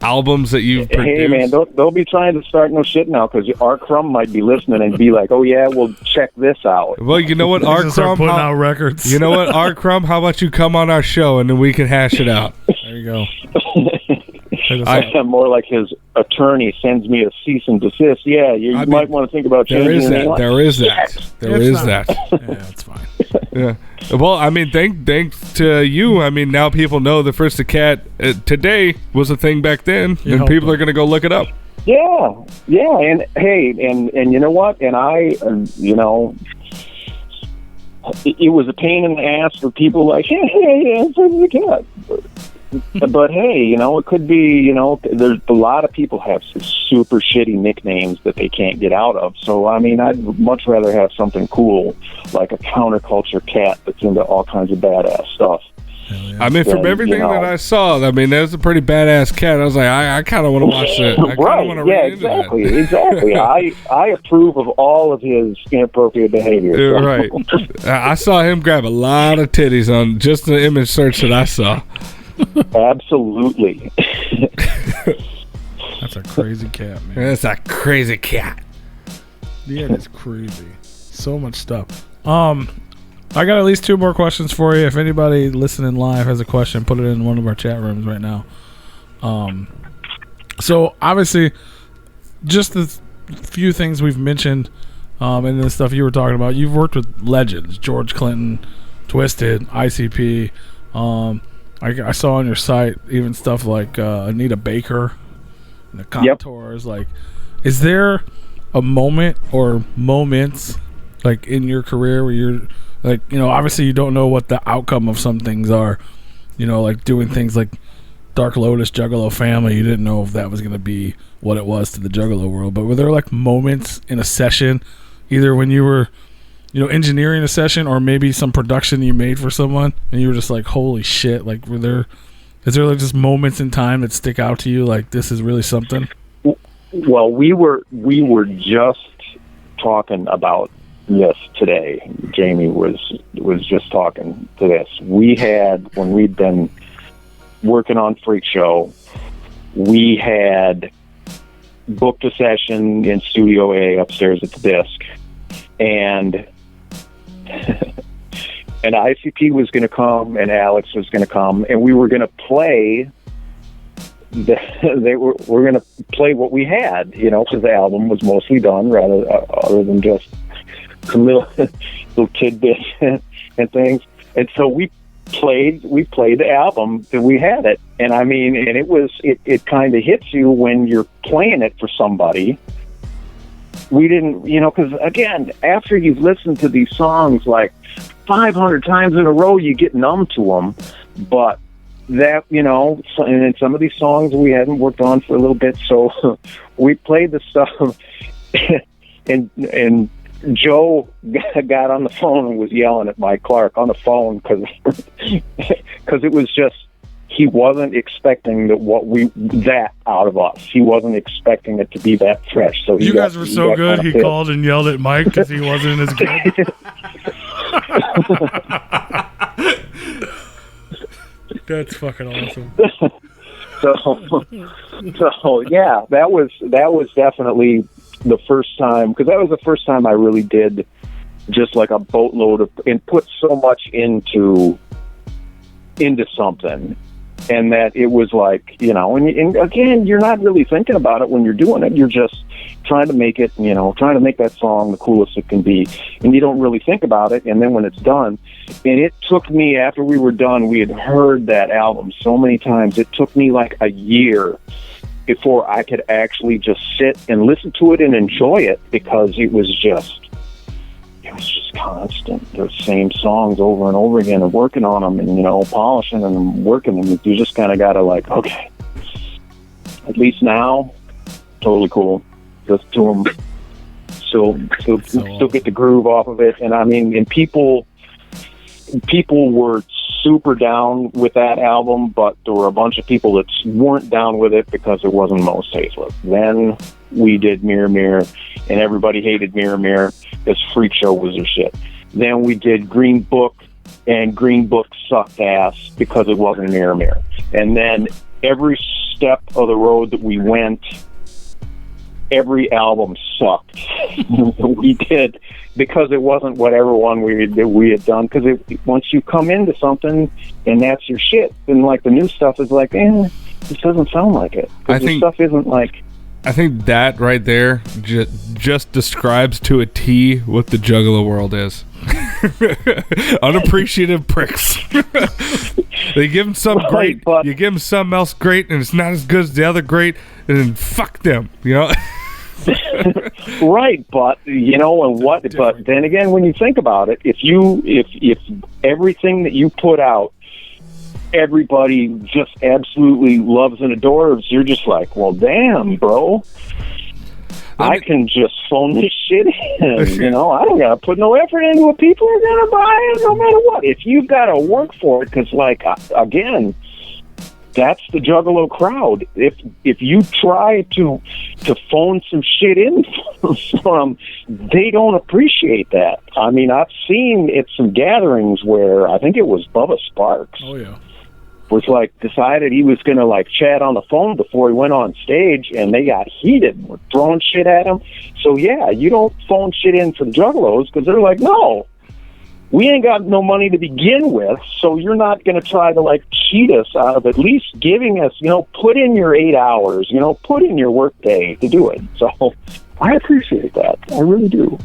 albums that you've produced. Hey man, don't be trying to start no shit now, because R. Crumb might be listening and be like, "Oh yeah, well check this out." Well, you know what, R. Crumb, putting out records. You know what, R. Crumb, how about you come on our show and then we can hash it out? There you go. I am more like his attorney sends me a cease and desist. Yeah, you might want to think about changing your name. There is that. Yeah, that's fine. Yeah. Well, I mean, thanks to you. I mean, now people know the Fritz the Cat today was a thing back then, and people are going to go look it up. Yeah, and hey, and you know what? And I, you know, it was a pain in the ass for people like, hey, Fritz the Cat. But hey, you know, it could be, you know, there's a lot of people have super shitty nicknames that they can't get out of. So, I mean, I'd much rather have something cool like a counterculture cat that's into all kinds of badass stuff. Yeah. I mean, from everything that I saw, I mean, that was a pretty badass cat. I was like, I kind of want to watch that. I kind of want to read into that. Exactly. I approve of all of his inappropriate behavior. So. Right. I saw him grab a lot of titties on just the image search that I saw. Absolutely. That's a crazy cat, man. That's a crazy cat. Yeah, it's crazy. So much stuff. I got at least 2 more questions for you. If anybody listening live has a question, put it in one of our chat rooms right now. So obviously, just the few things we've mentioned, and the stuff you were talking about, you've worked with legends: George Clinton, Twisted, ICP. I saw on your site even stuff like Anita Baker and the Contours. Yep. Like, is there a moment or moments like in your career where you're like, you know, obviously you don't know what the outcome of some things are, you know, like doing things like Dark Lotus, Juggalo Family, you didn't know if that was going to be what it was to the Juggalo world, but were there like moments in a session, either when you were, you know, engineering a session or maybe some production you made for someone and you were just like, holy shit, like is there like just moments in time that stick out to you like this is really something? Well, we were just talking about this today. Jamie was just talking to this. We had, when we'd been working on Freak Show, we had booked a session in Studio A upstairs at the disc, and and ICP was going to come and Alex was going to come, and we were going to play we're going to play what we had, you know, because the album was mostly done, rather other than just some little tidbits and things. And so we played the album that we had it, and I mean, and it kind of hits you when you're playing it for somebody, we didn't, because again, after you've listened to these songs like 500 times in a row, you get numb to them. But that, and then some of these songs we hadn't worked on for a little bit, so we played the stuff, and Joe got on the phone and was yelling at Mike Clark on the phone because it was just, he wasn't expecting that out of us. He wasn't expecting it to be that fresh. So you guys were so good. He called and yelled at Mike because he wasn't as good. That's fucking awesome. So yeah, that was definitely the first time, because that was the first time I really did just like a boatload and put so much into something. And that it was like, and again, you're not really thinking about it when you're doing it. You're just trying to make it, trying to make that song the coolest it can be. And you don't really think about it. And then when it's done, and it took me, after we were done, we had heard that album so many times, it took me like a year before I could actually just sit and listen to it and enjoy it, because it was just constant. The same songs over and over again, and working on them, and polishing them and working them. You just kind of gotta like, okay, at least now, totally cool. Just to them, still get the groove off of it. And I mean, and people were super down with that album, but there were a bunch of people that weren't down with it because it wasn't Most Tasteless. Then we did Mirror Mirror, and everybody hated Mirror Mirror because Freak Show was their shit. Then we did Green Book, and Green Book sucked ass because it wasn't Mirror Mirror. And then every step of the road that we went, every album sucked. We did, because it wasn't what everyone we had done. Because once you come into something and that's your shit, then like the new stuff is like, this doesn't sound like it. The stuff isn't like. I think that right there just describes to a T what the Juggalo world is. Unappreciative pricks. They give them something great, you give them something else great, and it's not as good as the other great, and then fuck them, Right, but and what? But then again, when you think about it, if everything that you put out, everybody just absolutely loves and adores, you're just like, well, damn, bro. I can just phone this shit in. I don't gotta put no effort into it. People are gonna buy it no matter what. If you've got to work for it, because like again, that's the Juggalo crowd. If you try to phone some shit in from, they don't appreciate that. I mean, I've seen at some gatherings where I think it was Bubba Sparks. Oh yeah. Was like decided he was gonna like chat on the phone before he went on stage, and they got heated, were throwing shit at him. So yeah, you don't phone shit in for the Juggalos, because they're like, no, we ain't got no money to begin with, so you're not gonna try to like cheat us out of at least giving us, put in your 8 hours, put in your work day to do it. So I appreciate that, I really do.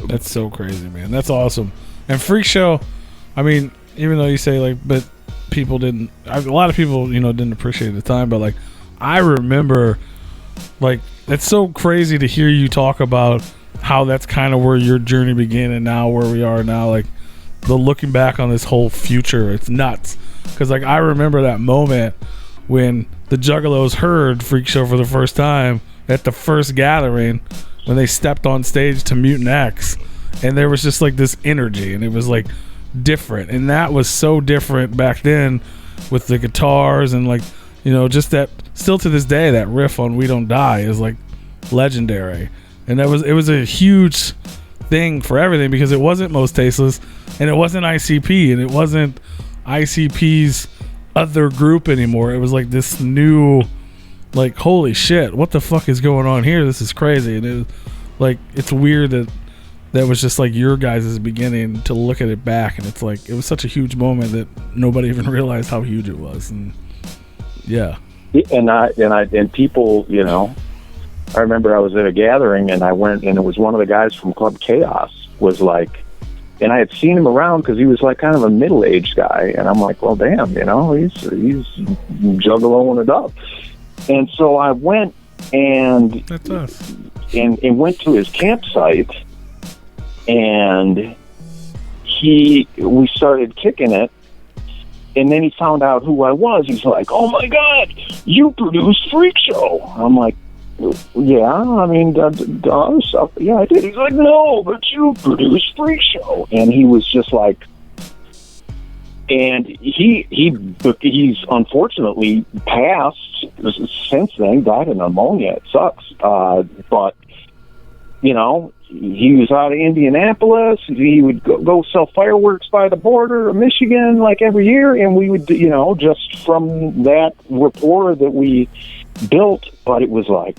That's so crazy, man. That's awesome. And Freak Show, I mean, even though you say like, but people didn't, a lot of people didn't appreciate it at the time, but like I remember, like, it's so crazy to hear you talk about how that's kind of where your journey began, and now where we are now, like the looking back on this whole future, it's nuts. Because like I remember that moment when the Juggalos heard Freak Show for the first time at the first gathering, when they stepped on stage to Mutant X, and there was just like this energy, and it was like different. And that was so different back then with the guitars, and like just that, still to this day, that riff on We Don't Die is like legendary. And it was a huge thing for everything, because it wasn't Most Tasteless, and it wasn't ICP, and it wasn't ICP's other group anymore. It was like this new, like, holy shit, what the fuck is going on here? This is crazy. And it was like, it's weird that was just like your guys' beginning to look at it back, and it's like, it was such a huge moment that nobody even realized how huge it was. And yeah. And people, I remember I was at a gathering, and I went, and it was one of the guys from Club Chaos was like, and I had seen him around because he was like kind of a middle-aged guy, and I'm like, well, damn, he's juggaloing it up. And so I went, and that's us. and went to his campsite, and we started kicking it, and then he found out who I was. He's like, "Oh my God, you produced Freak Show!" I'm like, "Yeah, I mean, the other stuff, yeah, I did." He's like, "No, but you produced Freak Show," and he was just like, and he's unfortunately passed since then. Died of pneumonia. It sucks, but you know. He was out of Indianapolis. He would go sell fireworks by the border of Michigan like every year, and we would, you know, just from that rapport that we built. But it was like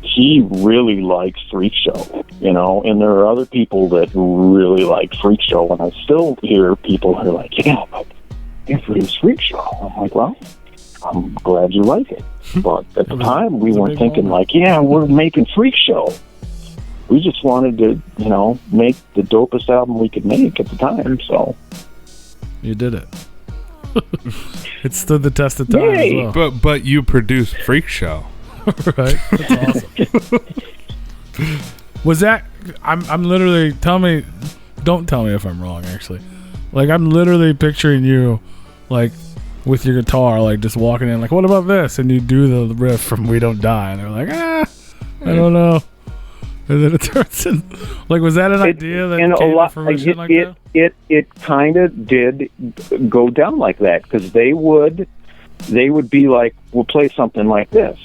he really likes Freak Show, you know, and there are other people that really like Freak Show, and I still hear people who are like, "Yeah, but you produced Freak Show." I'm like, "Well, I'm glad you like it," but at the time we weren't thinking like, "Yeah, we're making Freak Show." We just wanted to, you know, make the dopest album we could make at the time, so. You did it. It stood the test of time as well. But you produced Freak Show. Right? That's awesome. Was that, I'm literally, don't tell me if I'm wrong, actually. Like, I'm literally picturing you, like, with your guitar, like, just walking in, like, what about this? And you do the riff from We Don't Die. And they're like, I don't know. And then it turns in, like, was that an idea that came to fruition like that? It kind of did go down like that, because they would be like, we'll play something like this,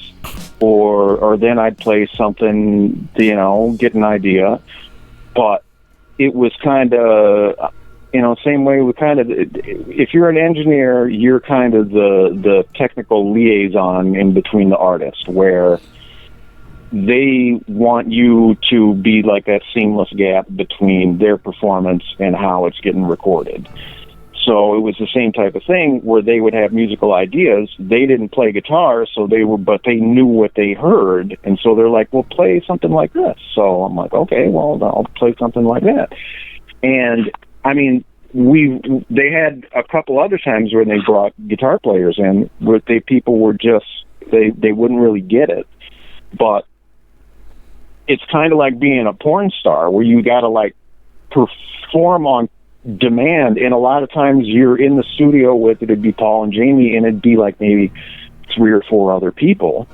or then I'd play something, you know, get an idea, but it was kind of, you know, same way we kind of, if you're an engineer, you're kind of the technical liaison in between the artists, where they want you to be like that seamless gap between their performance and how it's getting recorded. So it was the same type of thing where they would have musical ideas. They didn't play guitar, but they knew what they heard, and so they're like, "Well, play something like this." So I'm like, "Okay, well, I'll play something like that." And I mean, they had a couple other times where they brought guitar players in, where people were just they wouldn't really get it, but it's kind of like being a porn star, where you got to like perform on demand, and a lot of times you're in the studio with it'd be Paul and Jamie, and it'd be like maybe 3 or 4 other people.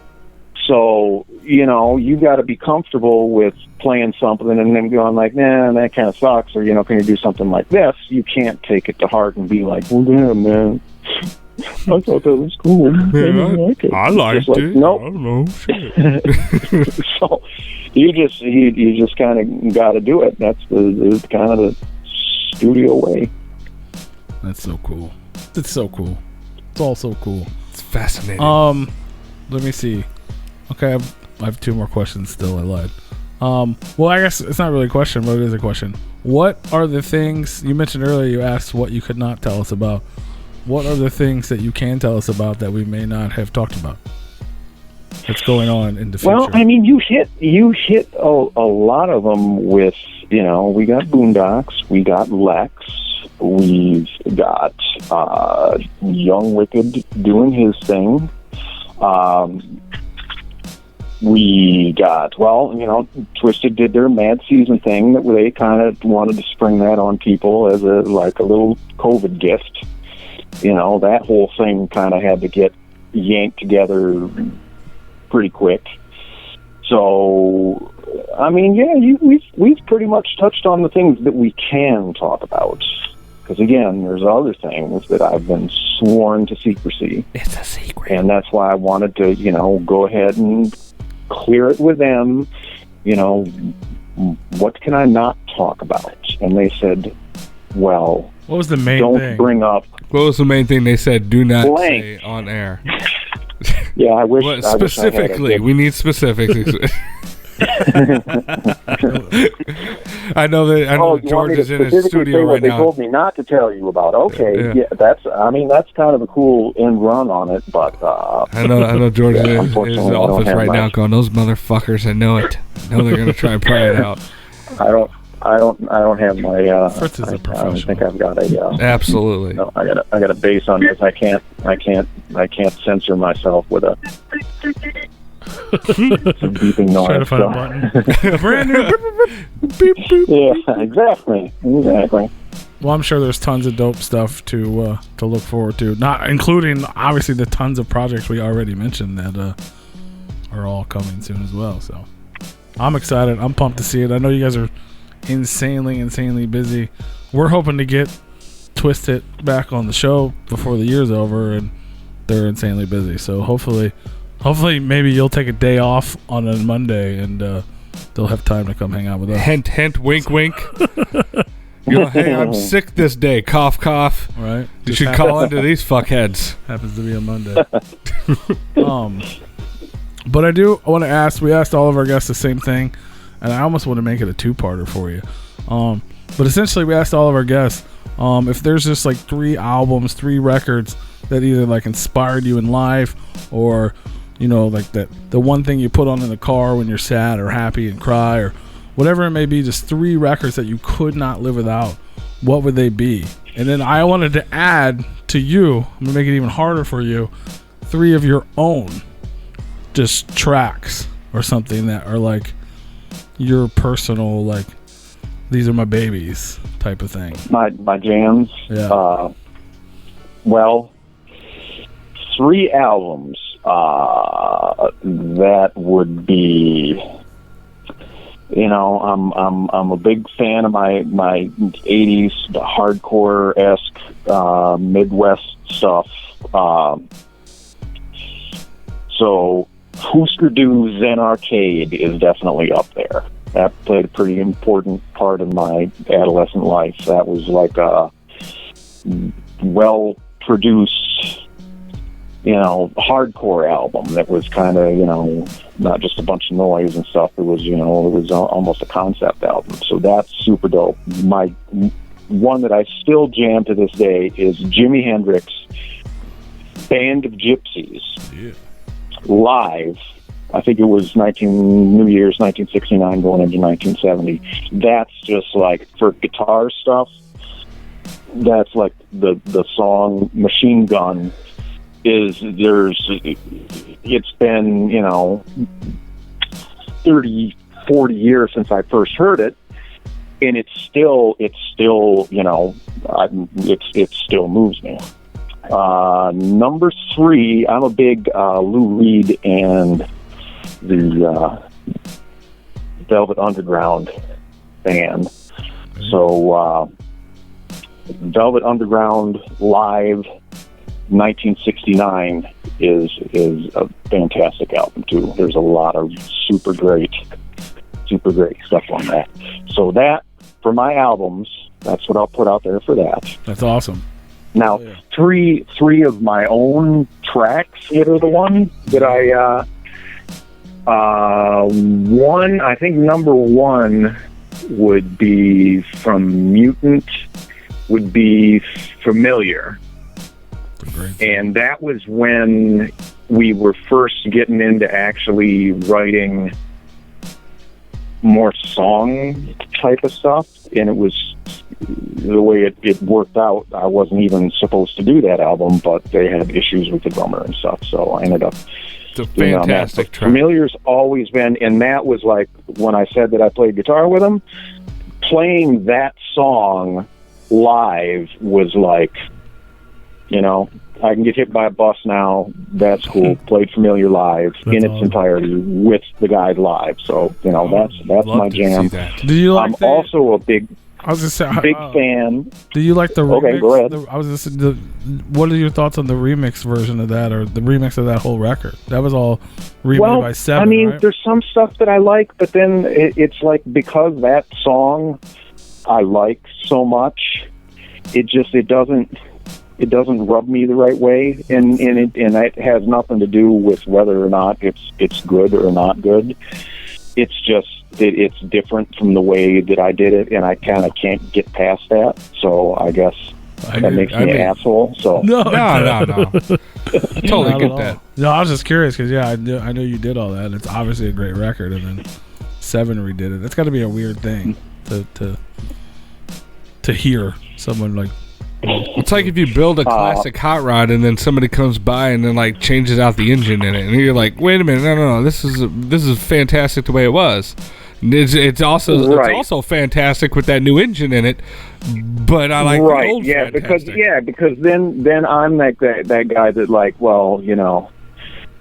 So, you know, you got to be comfortable with playing something and then going like, "Nah, that kind of sucks," or, you know, "Can you do something like this?" You can't take it to heart and be like, "Well, yeah, man, I thought that was cool. I liked it. Nope. I don't know. Shit. So you just kind of got to do it. That's the kind of the studio way. That's so cool. It's so cool. It's all so cool. It's fascinating. Let me see. Okay, I have 2 more questions still. I lied. Well, I guess it's not really a question, but it is a question. What are the things you mentioned earlier? You asked what you could not tell us about. What are the things that you can tell us about that we may not have talked about that's going on in the future? Well, I mean, you hit a lot of them with, you know, we got Boondocks, we got Lex, we've got Young Wicked doing his thing. We got, well, you know, Twisted did their Mad Season thing that they kind of wanted to spring that on people as a little COVID gift. You know, that whole thing kind of had to get yanked together pretty quick. So, I mean, yeah, we've pretty much touched on the things that we can talk about. Because, again, there's other things that I've been sworn to secrecy. It's a secret. And that's why I wanted to, you know, go ahead and clear it with them. You know, what can I not talk about? And they said, well, what was the main don't thing? Bring up. What was the main thing they said? Do not blank. Say on air. Yeah, I wish. Well, specifically, we need specifics. I know George is in his studio right now. They now. told me not to tell you about. Okay, yeah, that's kind of a cool end run on it, but I know George is in his office right now going, "Those motherfuckers, I know it. I know they're gonna try and pry it out." I don't have my. Fritz is a professional. I don't think I've got a. Absolutely. No, I got a base on this. I can't censor myself with a. some beeping noise. Trying to find a button. Brand new. Beep, beep, beep. Yeah, exactly. Well, I'm sure there's tons of dope stuff to look forward to. Not including obviously the tons of projects we already mentioned that are all coming soon as well. So I'm excited. I'm pumped to see it. I know you guys are insanely busy. We're hoping to get Twisted back on the show before the year's over, and they're insanely busy. So hopefully maybe you'll take a day off on a Monday and they'll have time to come hang out with us. Hint, hint, wink, wink. You know, hey, I'm sick this day. Cough, cough. Right. You should call into these fuckheads. Happens to be a Monday. But I want to ask. We asked all of our guests the same thing, and I almost want to make it a two-parter for you. But essentially, we asked all of our guests if there's just like 3 albums, 3 records that either like inspired you in life, or you know, like the one thing you put on in the car when you're sad or happy and cry, or whatever it may be, just 3 records that you could not live without. What would they be? And then I wanted to add to you, I'm gonna make it even harder for you, 3 of your own just tracks or something that are like your personal, like, these are my babies type of thing. My jams. Yeah. Well, 3 albums that would be, you know, I'm a big fan of my 80s hardcore-esque Midwest stuff. So Husker Du Zen Arcade is definitely up there. That played a pretty important part of my adolescent life. That was like a well-produced, you know, hardcore album that was kind of, you know, not just a bunch of noise and stuff. It was, you know, it was almost a concept album. So that's super dope. My one that I still jam to this day is Jimi Hendrix, Band of Gypsies. Yeah. Live. I think it was New Year's 1969 going into 1970. That's just like, for guitar stuff, that's like the song Machine Gun it's been, you know, 30, 40 years since I first heard it, and it's still, you know, it still moves me. Number 3, I'm a big Lou Reed and the Velvet Underground fan. So Velvet Underground live 1969 is a fantastic album too. There's a lot of super great stuff on that. So that, for my albums, that's what I'll put out there for that. That's awesome. Now, three of my own tracks that are the one that I think number 1 would be from Mutant, would be Familiar. And that was when we were first getting into actually writing more song type of stuff, and it was the way it worked out. I wasn't even supposed to do that album, but they had issues with the drummer and stuff, so I ended up it's a fantastic track. Familiar's always been, and that was like when I said that I played guitar with him, playing that song live was like, you know, I can get hit by a bus now. That's cool. Played Familiar live in its entirety with the guys live. So, you know, that's my jam. Do you like I'm also a big fan. Do you like the remix? Okay, go ahead. I was just what are your thoughts on the remix version of that, or the remix of that whole record? That was all remade by Seven. I mean, right? There's some stuff that I like, but then it's like, because that song I like so much, it doesn't rub me the right way, and it has nothing to do with whether or not it's good or not good. It's just it's different from the way that I did it, and I kind of can't get past that. So I guess that makes me an asshole. So no. Totally get that. No, I was just curious because I know you did all that. It's obviously a great record, and then Seven redid it. That's got to be a weird thing to hear someone like cool. It's like if you build a classic hot rod and then somebody comes by and then like changes out the engine in it, and you're like, wait a minute, no, this is fantastic the way it was. It's also fantastic with that new engine in it, but I like the old fantastic. because then I'm like that guy that like, well,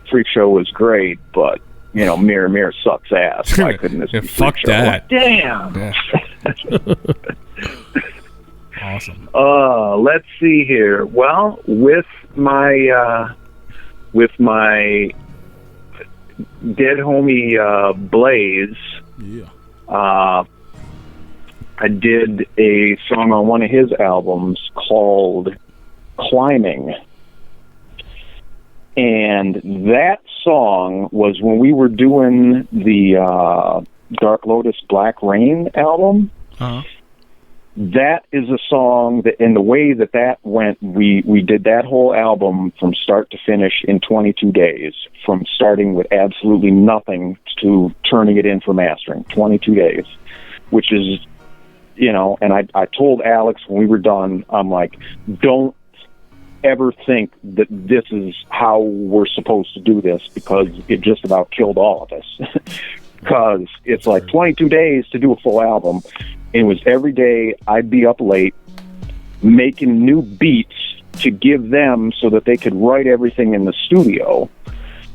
Freak Show was great, but Mirror Mirror sucks ass. Why couldn't this be fuck Freak Show? that? Like, damn. Yeah. Awesome. Let's see here. Well, with my dead homie Blaze, I did a song on one of his albums called Climbing. And that song was when we were doing the Dark Lotus Black Rain album. Uh-huh. That is a song that, in the way that went, we did that whole album from start to finish in 22 days, from starting with absolutely nothing to turning it in for mastering. 22 days, which is, and I told Alex when we were done, I'm like, don't ever think that this is how we're supposed to do this, because it just about killed all of us. Because it's like 22 days to do a full album. It was every day I'd be up late making new beats to give them so that they could write everything in the studio.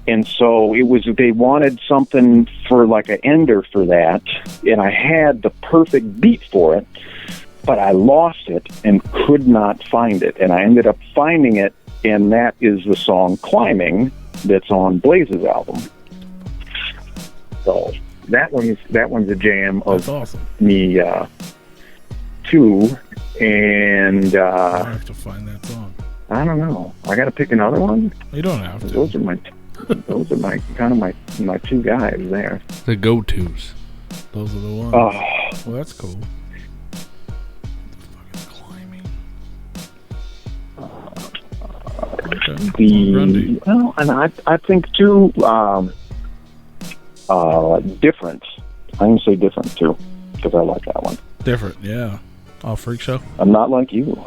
And so they wanted something for like an ender for that. And I had the perfect beat for it, but I lost it and could not find it. And I ended up finding it, and that is the song Climbing that's on Blaze's album. So that one's a jam of me too, and I have to find that song. I don't know. I got to pick another one. You don't have to. Those are my kind of my two guys there. The go-tos. Those are the ones. Well, that's cool. Climbing. Okay. And I think too. Different. I'm going to say Different, too, because I like that one. Different, yeah. Oh, Freak Show? I'm not like you.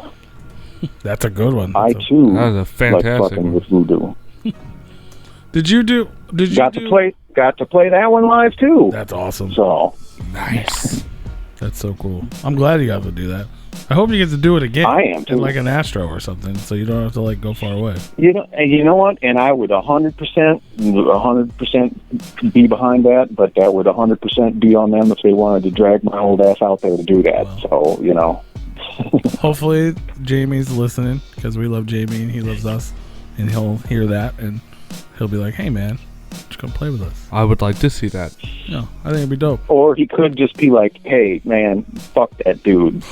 That's a good one. Too, that was a fantastic like fucking with Voodoo. Did you got to play that one live, too. That's awesome. So nice. That's so cool. I'm glad you got to do that. I hope you get to do it again. I am too. In like an Astro or something, so you don't have to like go far away. You know what? And I would 100% be behind that, but that would 100% be on them if they wanted to drag my old ass out there to do that. Wow. So Hopefully Jamie's listening, because we love Jamie and he loves us, and he'll hear that and he'll be like, "Hey man, just come play with us." I would like to see that. No, I think it'd be dope. Or he could just be like, "Hey man, fuck that dude.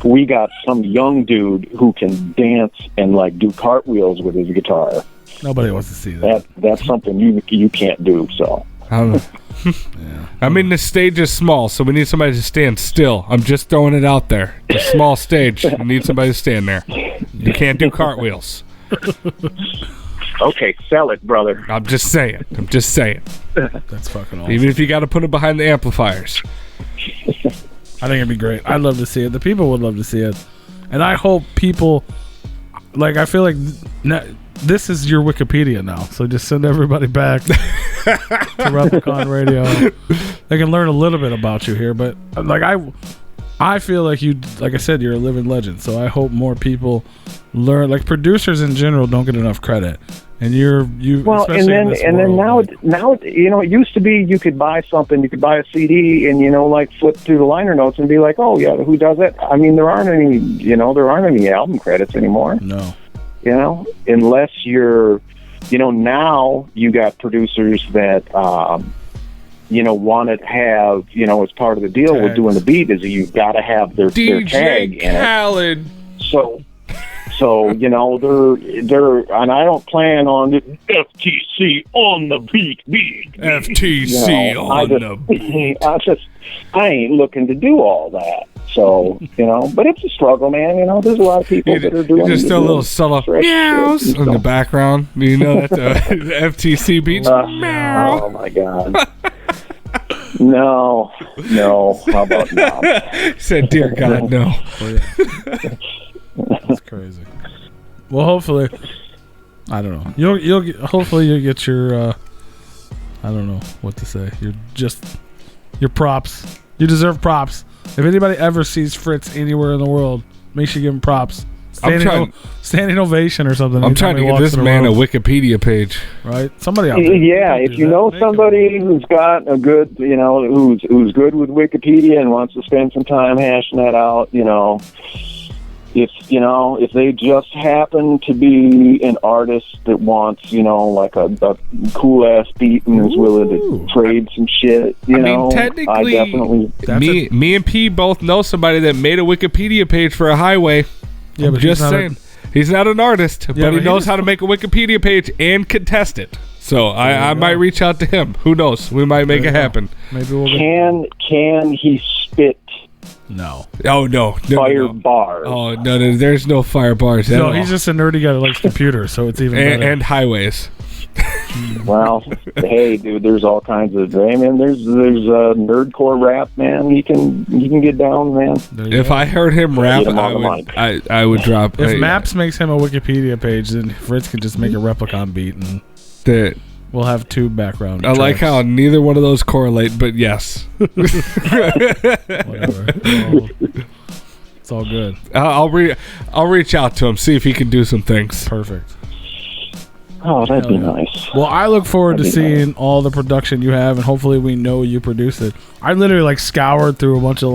We got some young dude who can dance and like do cartwheels with his guitar." Nobody wants to see that. That's something you can't do. So I don't know. Yeah. I mean, the stage is small, so we need somebody to stand still. I'm just throwing it out there. It's a small stage. You need somebody to stand there. You can't do cartwheels. Okay, sell it, brother. I'm just saying. That's fucking awesome. Even if you got to put it behind the amplifiers. I think it'd be great. I'd love to see it. The people would love to see it. And I hope people, like, I feel like this is your Wikipedia now. So just send everybody back to Replicon Radio. They can learn a little bit about you here. But, like, I feel like like I said, you're a living legend. So I hope more people learn. Like, producers in general don't get enough credit. And well, and then now it used to be you could buy something, you could buy a CD and like flip through the liner notes and be like, oh yeah, who does it? I mean, there aren't any album credits anymore. No. Unless you're, now you got producers that want to have, as part of the deal with doing the beat is you got to have their tag in it. So they're and I don't plan on FTC on the beat. FTC on the beat. I ain't looking to do all that. So but it's a struggle, man. There's a lot of people that are doing just a little subtle meows in the background. You know that the FTC beats meow. Oh my god. No. How about no? He said, "Dear God, no." That's crazy. Well, hopefully, I don't know. Hopefully you'll get your. I don't know what to say. Your props. You deserve props. If anybody ever sees Fritz anywhere in the world, make sure you give him props. Standing ovation or something. I'm trying to get this man a Wikipedia page. Right? Somebody out there. Yeah, if you know somebody who's got a good, who's good with Wikipedia and wants to spend some time hashing that out, if they just happen to be an artist that wants, like a cool ass beat and is willing to trade some shit, technically, I definitely. Me and P both know somebody that made a Wikipedia page for a highway. Yeah, but just saying, he's not an artist, but he knows how to make a Wikipedia page and contest it. So I might reach out to him. Who knows? We might make it happen. Maybe we'll Can he spit? No. Oh no. Fire bars. Oh no, there's no fire bars. No, he's just a nerdy guy that likes computers, so it's even better. And highways. Well, hey, dude, there's all kinds of. I mean, there's nerdcore rap, man. He can get down, man. If I heard him rap, I would drop. If Maps makes him a Wikipedia page, then Fritz can just make a Replicon beat, and we'll have two background. I tracks. Like how neither one of those correlate, but yes. Whatever. It's all good. I'll reach out to him, see if he can do some things. Perfect. Oh, that'd be nice. Well, I look forward to seeing all the production you have, and hopefully we know you produce it. I literally scoured through a bunch of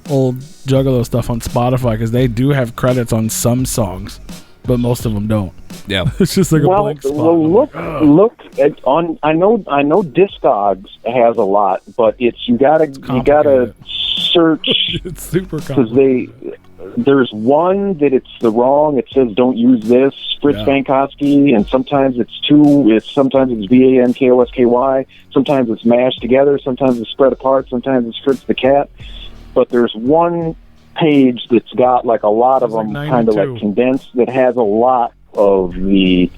old Juggalo stuff on Spotify because they do have credits on some songs, but most of them don't. Yeah, it's just like a blank spot. Well, look at on. I know Discogs has a lot, but you gotta search. It's super complicated. Because there's one that it's the wrong. It says don't use this, Fritz Van Kosky, and sometimes it's two. Sometimes it's VANKOSKY. Sometimes it's mashed together. Sometimes it's spread apart. Sometimes it's Fritz the Cat. But there's one page that's got a lot of them kind of condensed that has a lot of the,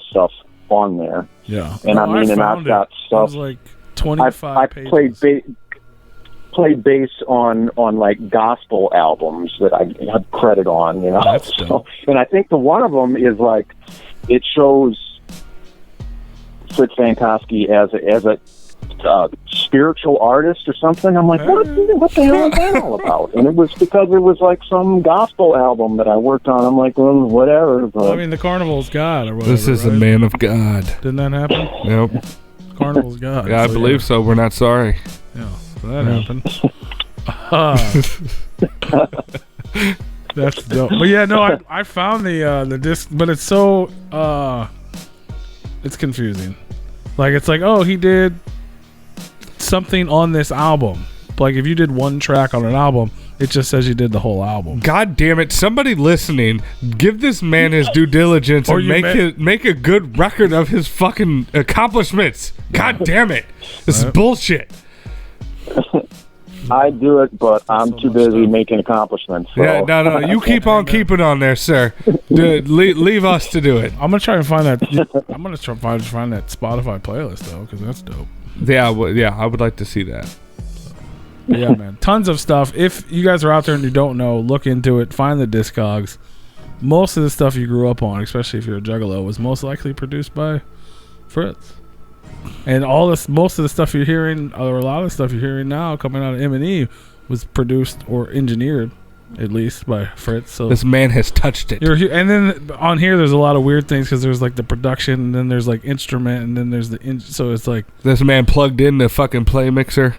stuff on there. Yeah, and I've got stuff. It was 25 pages. Played bass on gospel albums that I had credit on, That's dope. And I think the one of them is it shows Fritz Van Kosky as a spiritual artist or something. I'm like, what the hell is that all about? And it was because it was some gospel album that I worked on. I'm like, well, whatever. But the Carnival's God or whatever. This is a man of God. Didn't that happen? Nope. Carnival's God. Yeah, I believe so. We're not sorry. Yeah. So that happened. That's dope. But yeah, no, I found the disc, but it's so it's confusing. It's oh, he did something on this album. If you did one track on an album, it just says you did the whole album. God damn it! Somebody listening, give this man his due diligence and make a good record of his fucking accomplishments. God damn it! This is bullshit. I do it, but I'm too busy making accomplishments. So. Yeah, no. You keep on keeping on there, sir. Leave us to do it. I'm gonna try and find that. I'm gonna try to find that Spotify playlist though, because that's dope. Yeah, I would like to see that. Yeah, man, tons of stuff. If you guys are out there and you don't know, look into it. Find the Discogs. Most of the stuff you grew up on, especially if you're a Juggalo, was most likely produced by Fritz. And most of the stuff you're hearing, or a lot of the stuff you're hearing now coming out of M&E, was produced or engineered, at least, by Fritz. So this man has touched it. And then on here, there's a lot of weird things because there's the production, and then there's instrument, and then there's so it's this man plugged in the fucking play mixer.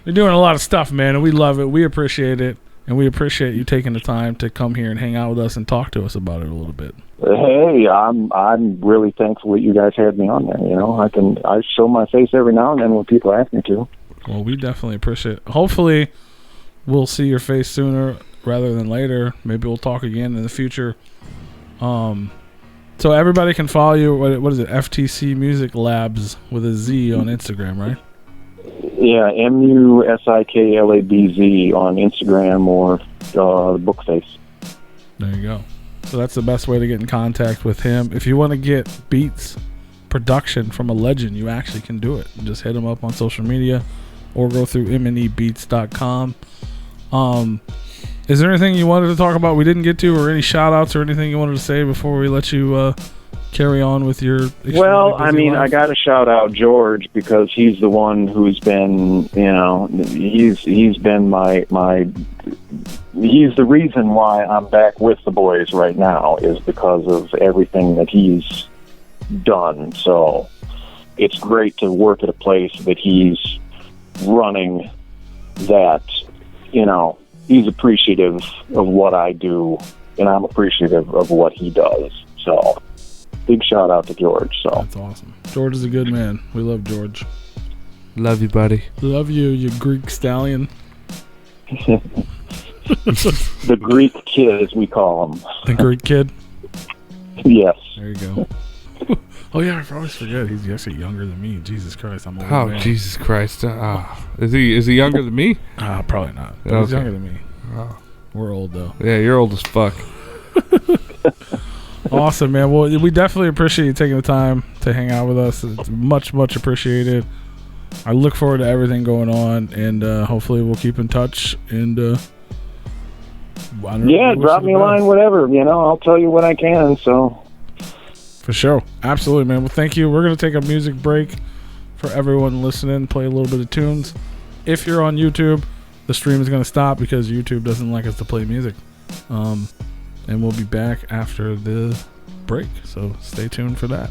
You're doing a lot of stuff, man, and we love it. We appreciate it, and we appreciate you taking the time to come here and hang out with us and talk to us about it a little bit. Hey, I'm really thankful that you guys had me on there. I show my face every now and then when people ask me to. Well, we definitely appreciate it. Hopefully, we'll see your face sooner rather than later. Maybe we'll talk again in the future. So everybody can follow you. What is it? FTC Music Labs with a Z on Instagram, right? Yeah, MUSIKLABZ on Instagram or Bookface. There you go. So that's the best way to get in contact with him. If you want to get beats production from a legend, you actually can do it. Just hit him up on social media or go through mnebeats.com. Is there anything you wanted to talk about we didn't get to, or any shout outs or anything you wanted to say before we let you carry on with your Well, I mean, life? I got to shout out George because he's the one who's been, he's been he's the reason why I'm back with the boys right now, is because of everything that he's done. So it's great to work at a place that he's running, that, he's appreciative of what I do, and I'm appreciative of what he does. So big shout out to George. So that's awesome. George is a good man. We love George. Love you, buddy. Love you, you Greek stallion. The Greek kid, as we call him. The Greek kid? Yes. There you go. Oh, yeah, I always forget. He's actually younger than me. Jesus Christ, I'm old. Oh, man. Jesus Christ. Is he younger than me? Probably not. But he's younger than me. Oh. We're old, though. Yeah, you're old as fuck. Awesome, man. Well, we definitely appreciate you taking the time to hang out with us. It's much, much appreciated. I look forward to everything going on, and hopefully we'll keep in touch. And drop me a line, whatever. I'll tell you when I can. So for sure, absolutely, man. Well, thank you. We're gonna take a music break for everyone listening. Play a little bit of tunes. If you're on YouTube, the stream is gonna stop because YouTube doesn't like us to play music. And we'll be back after the break. So stay tuned for that.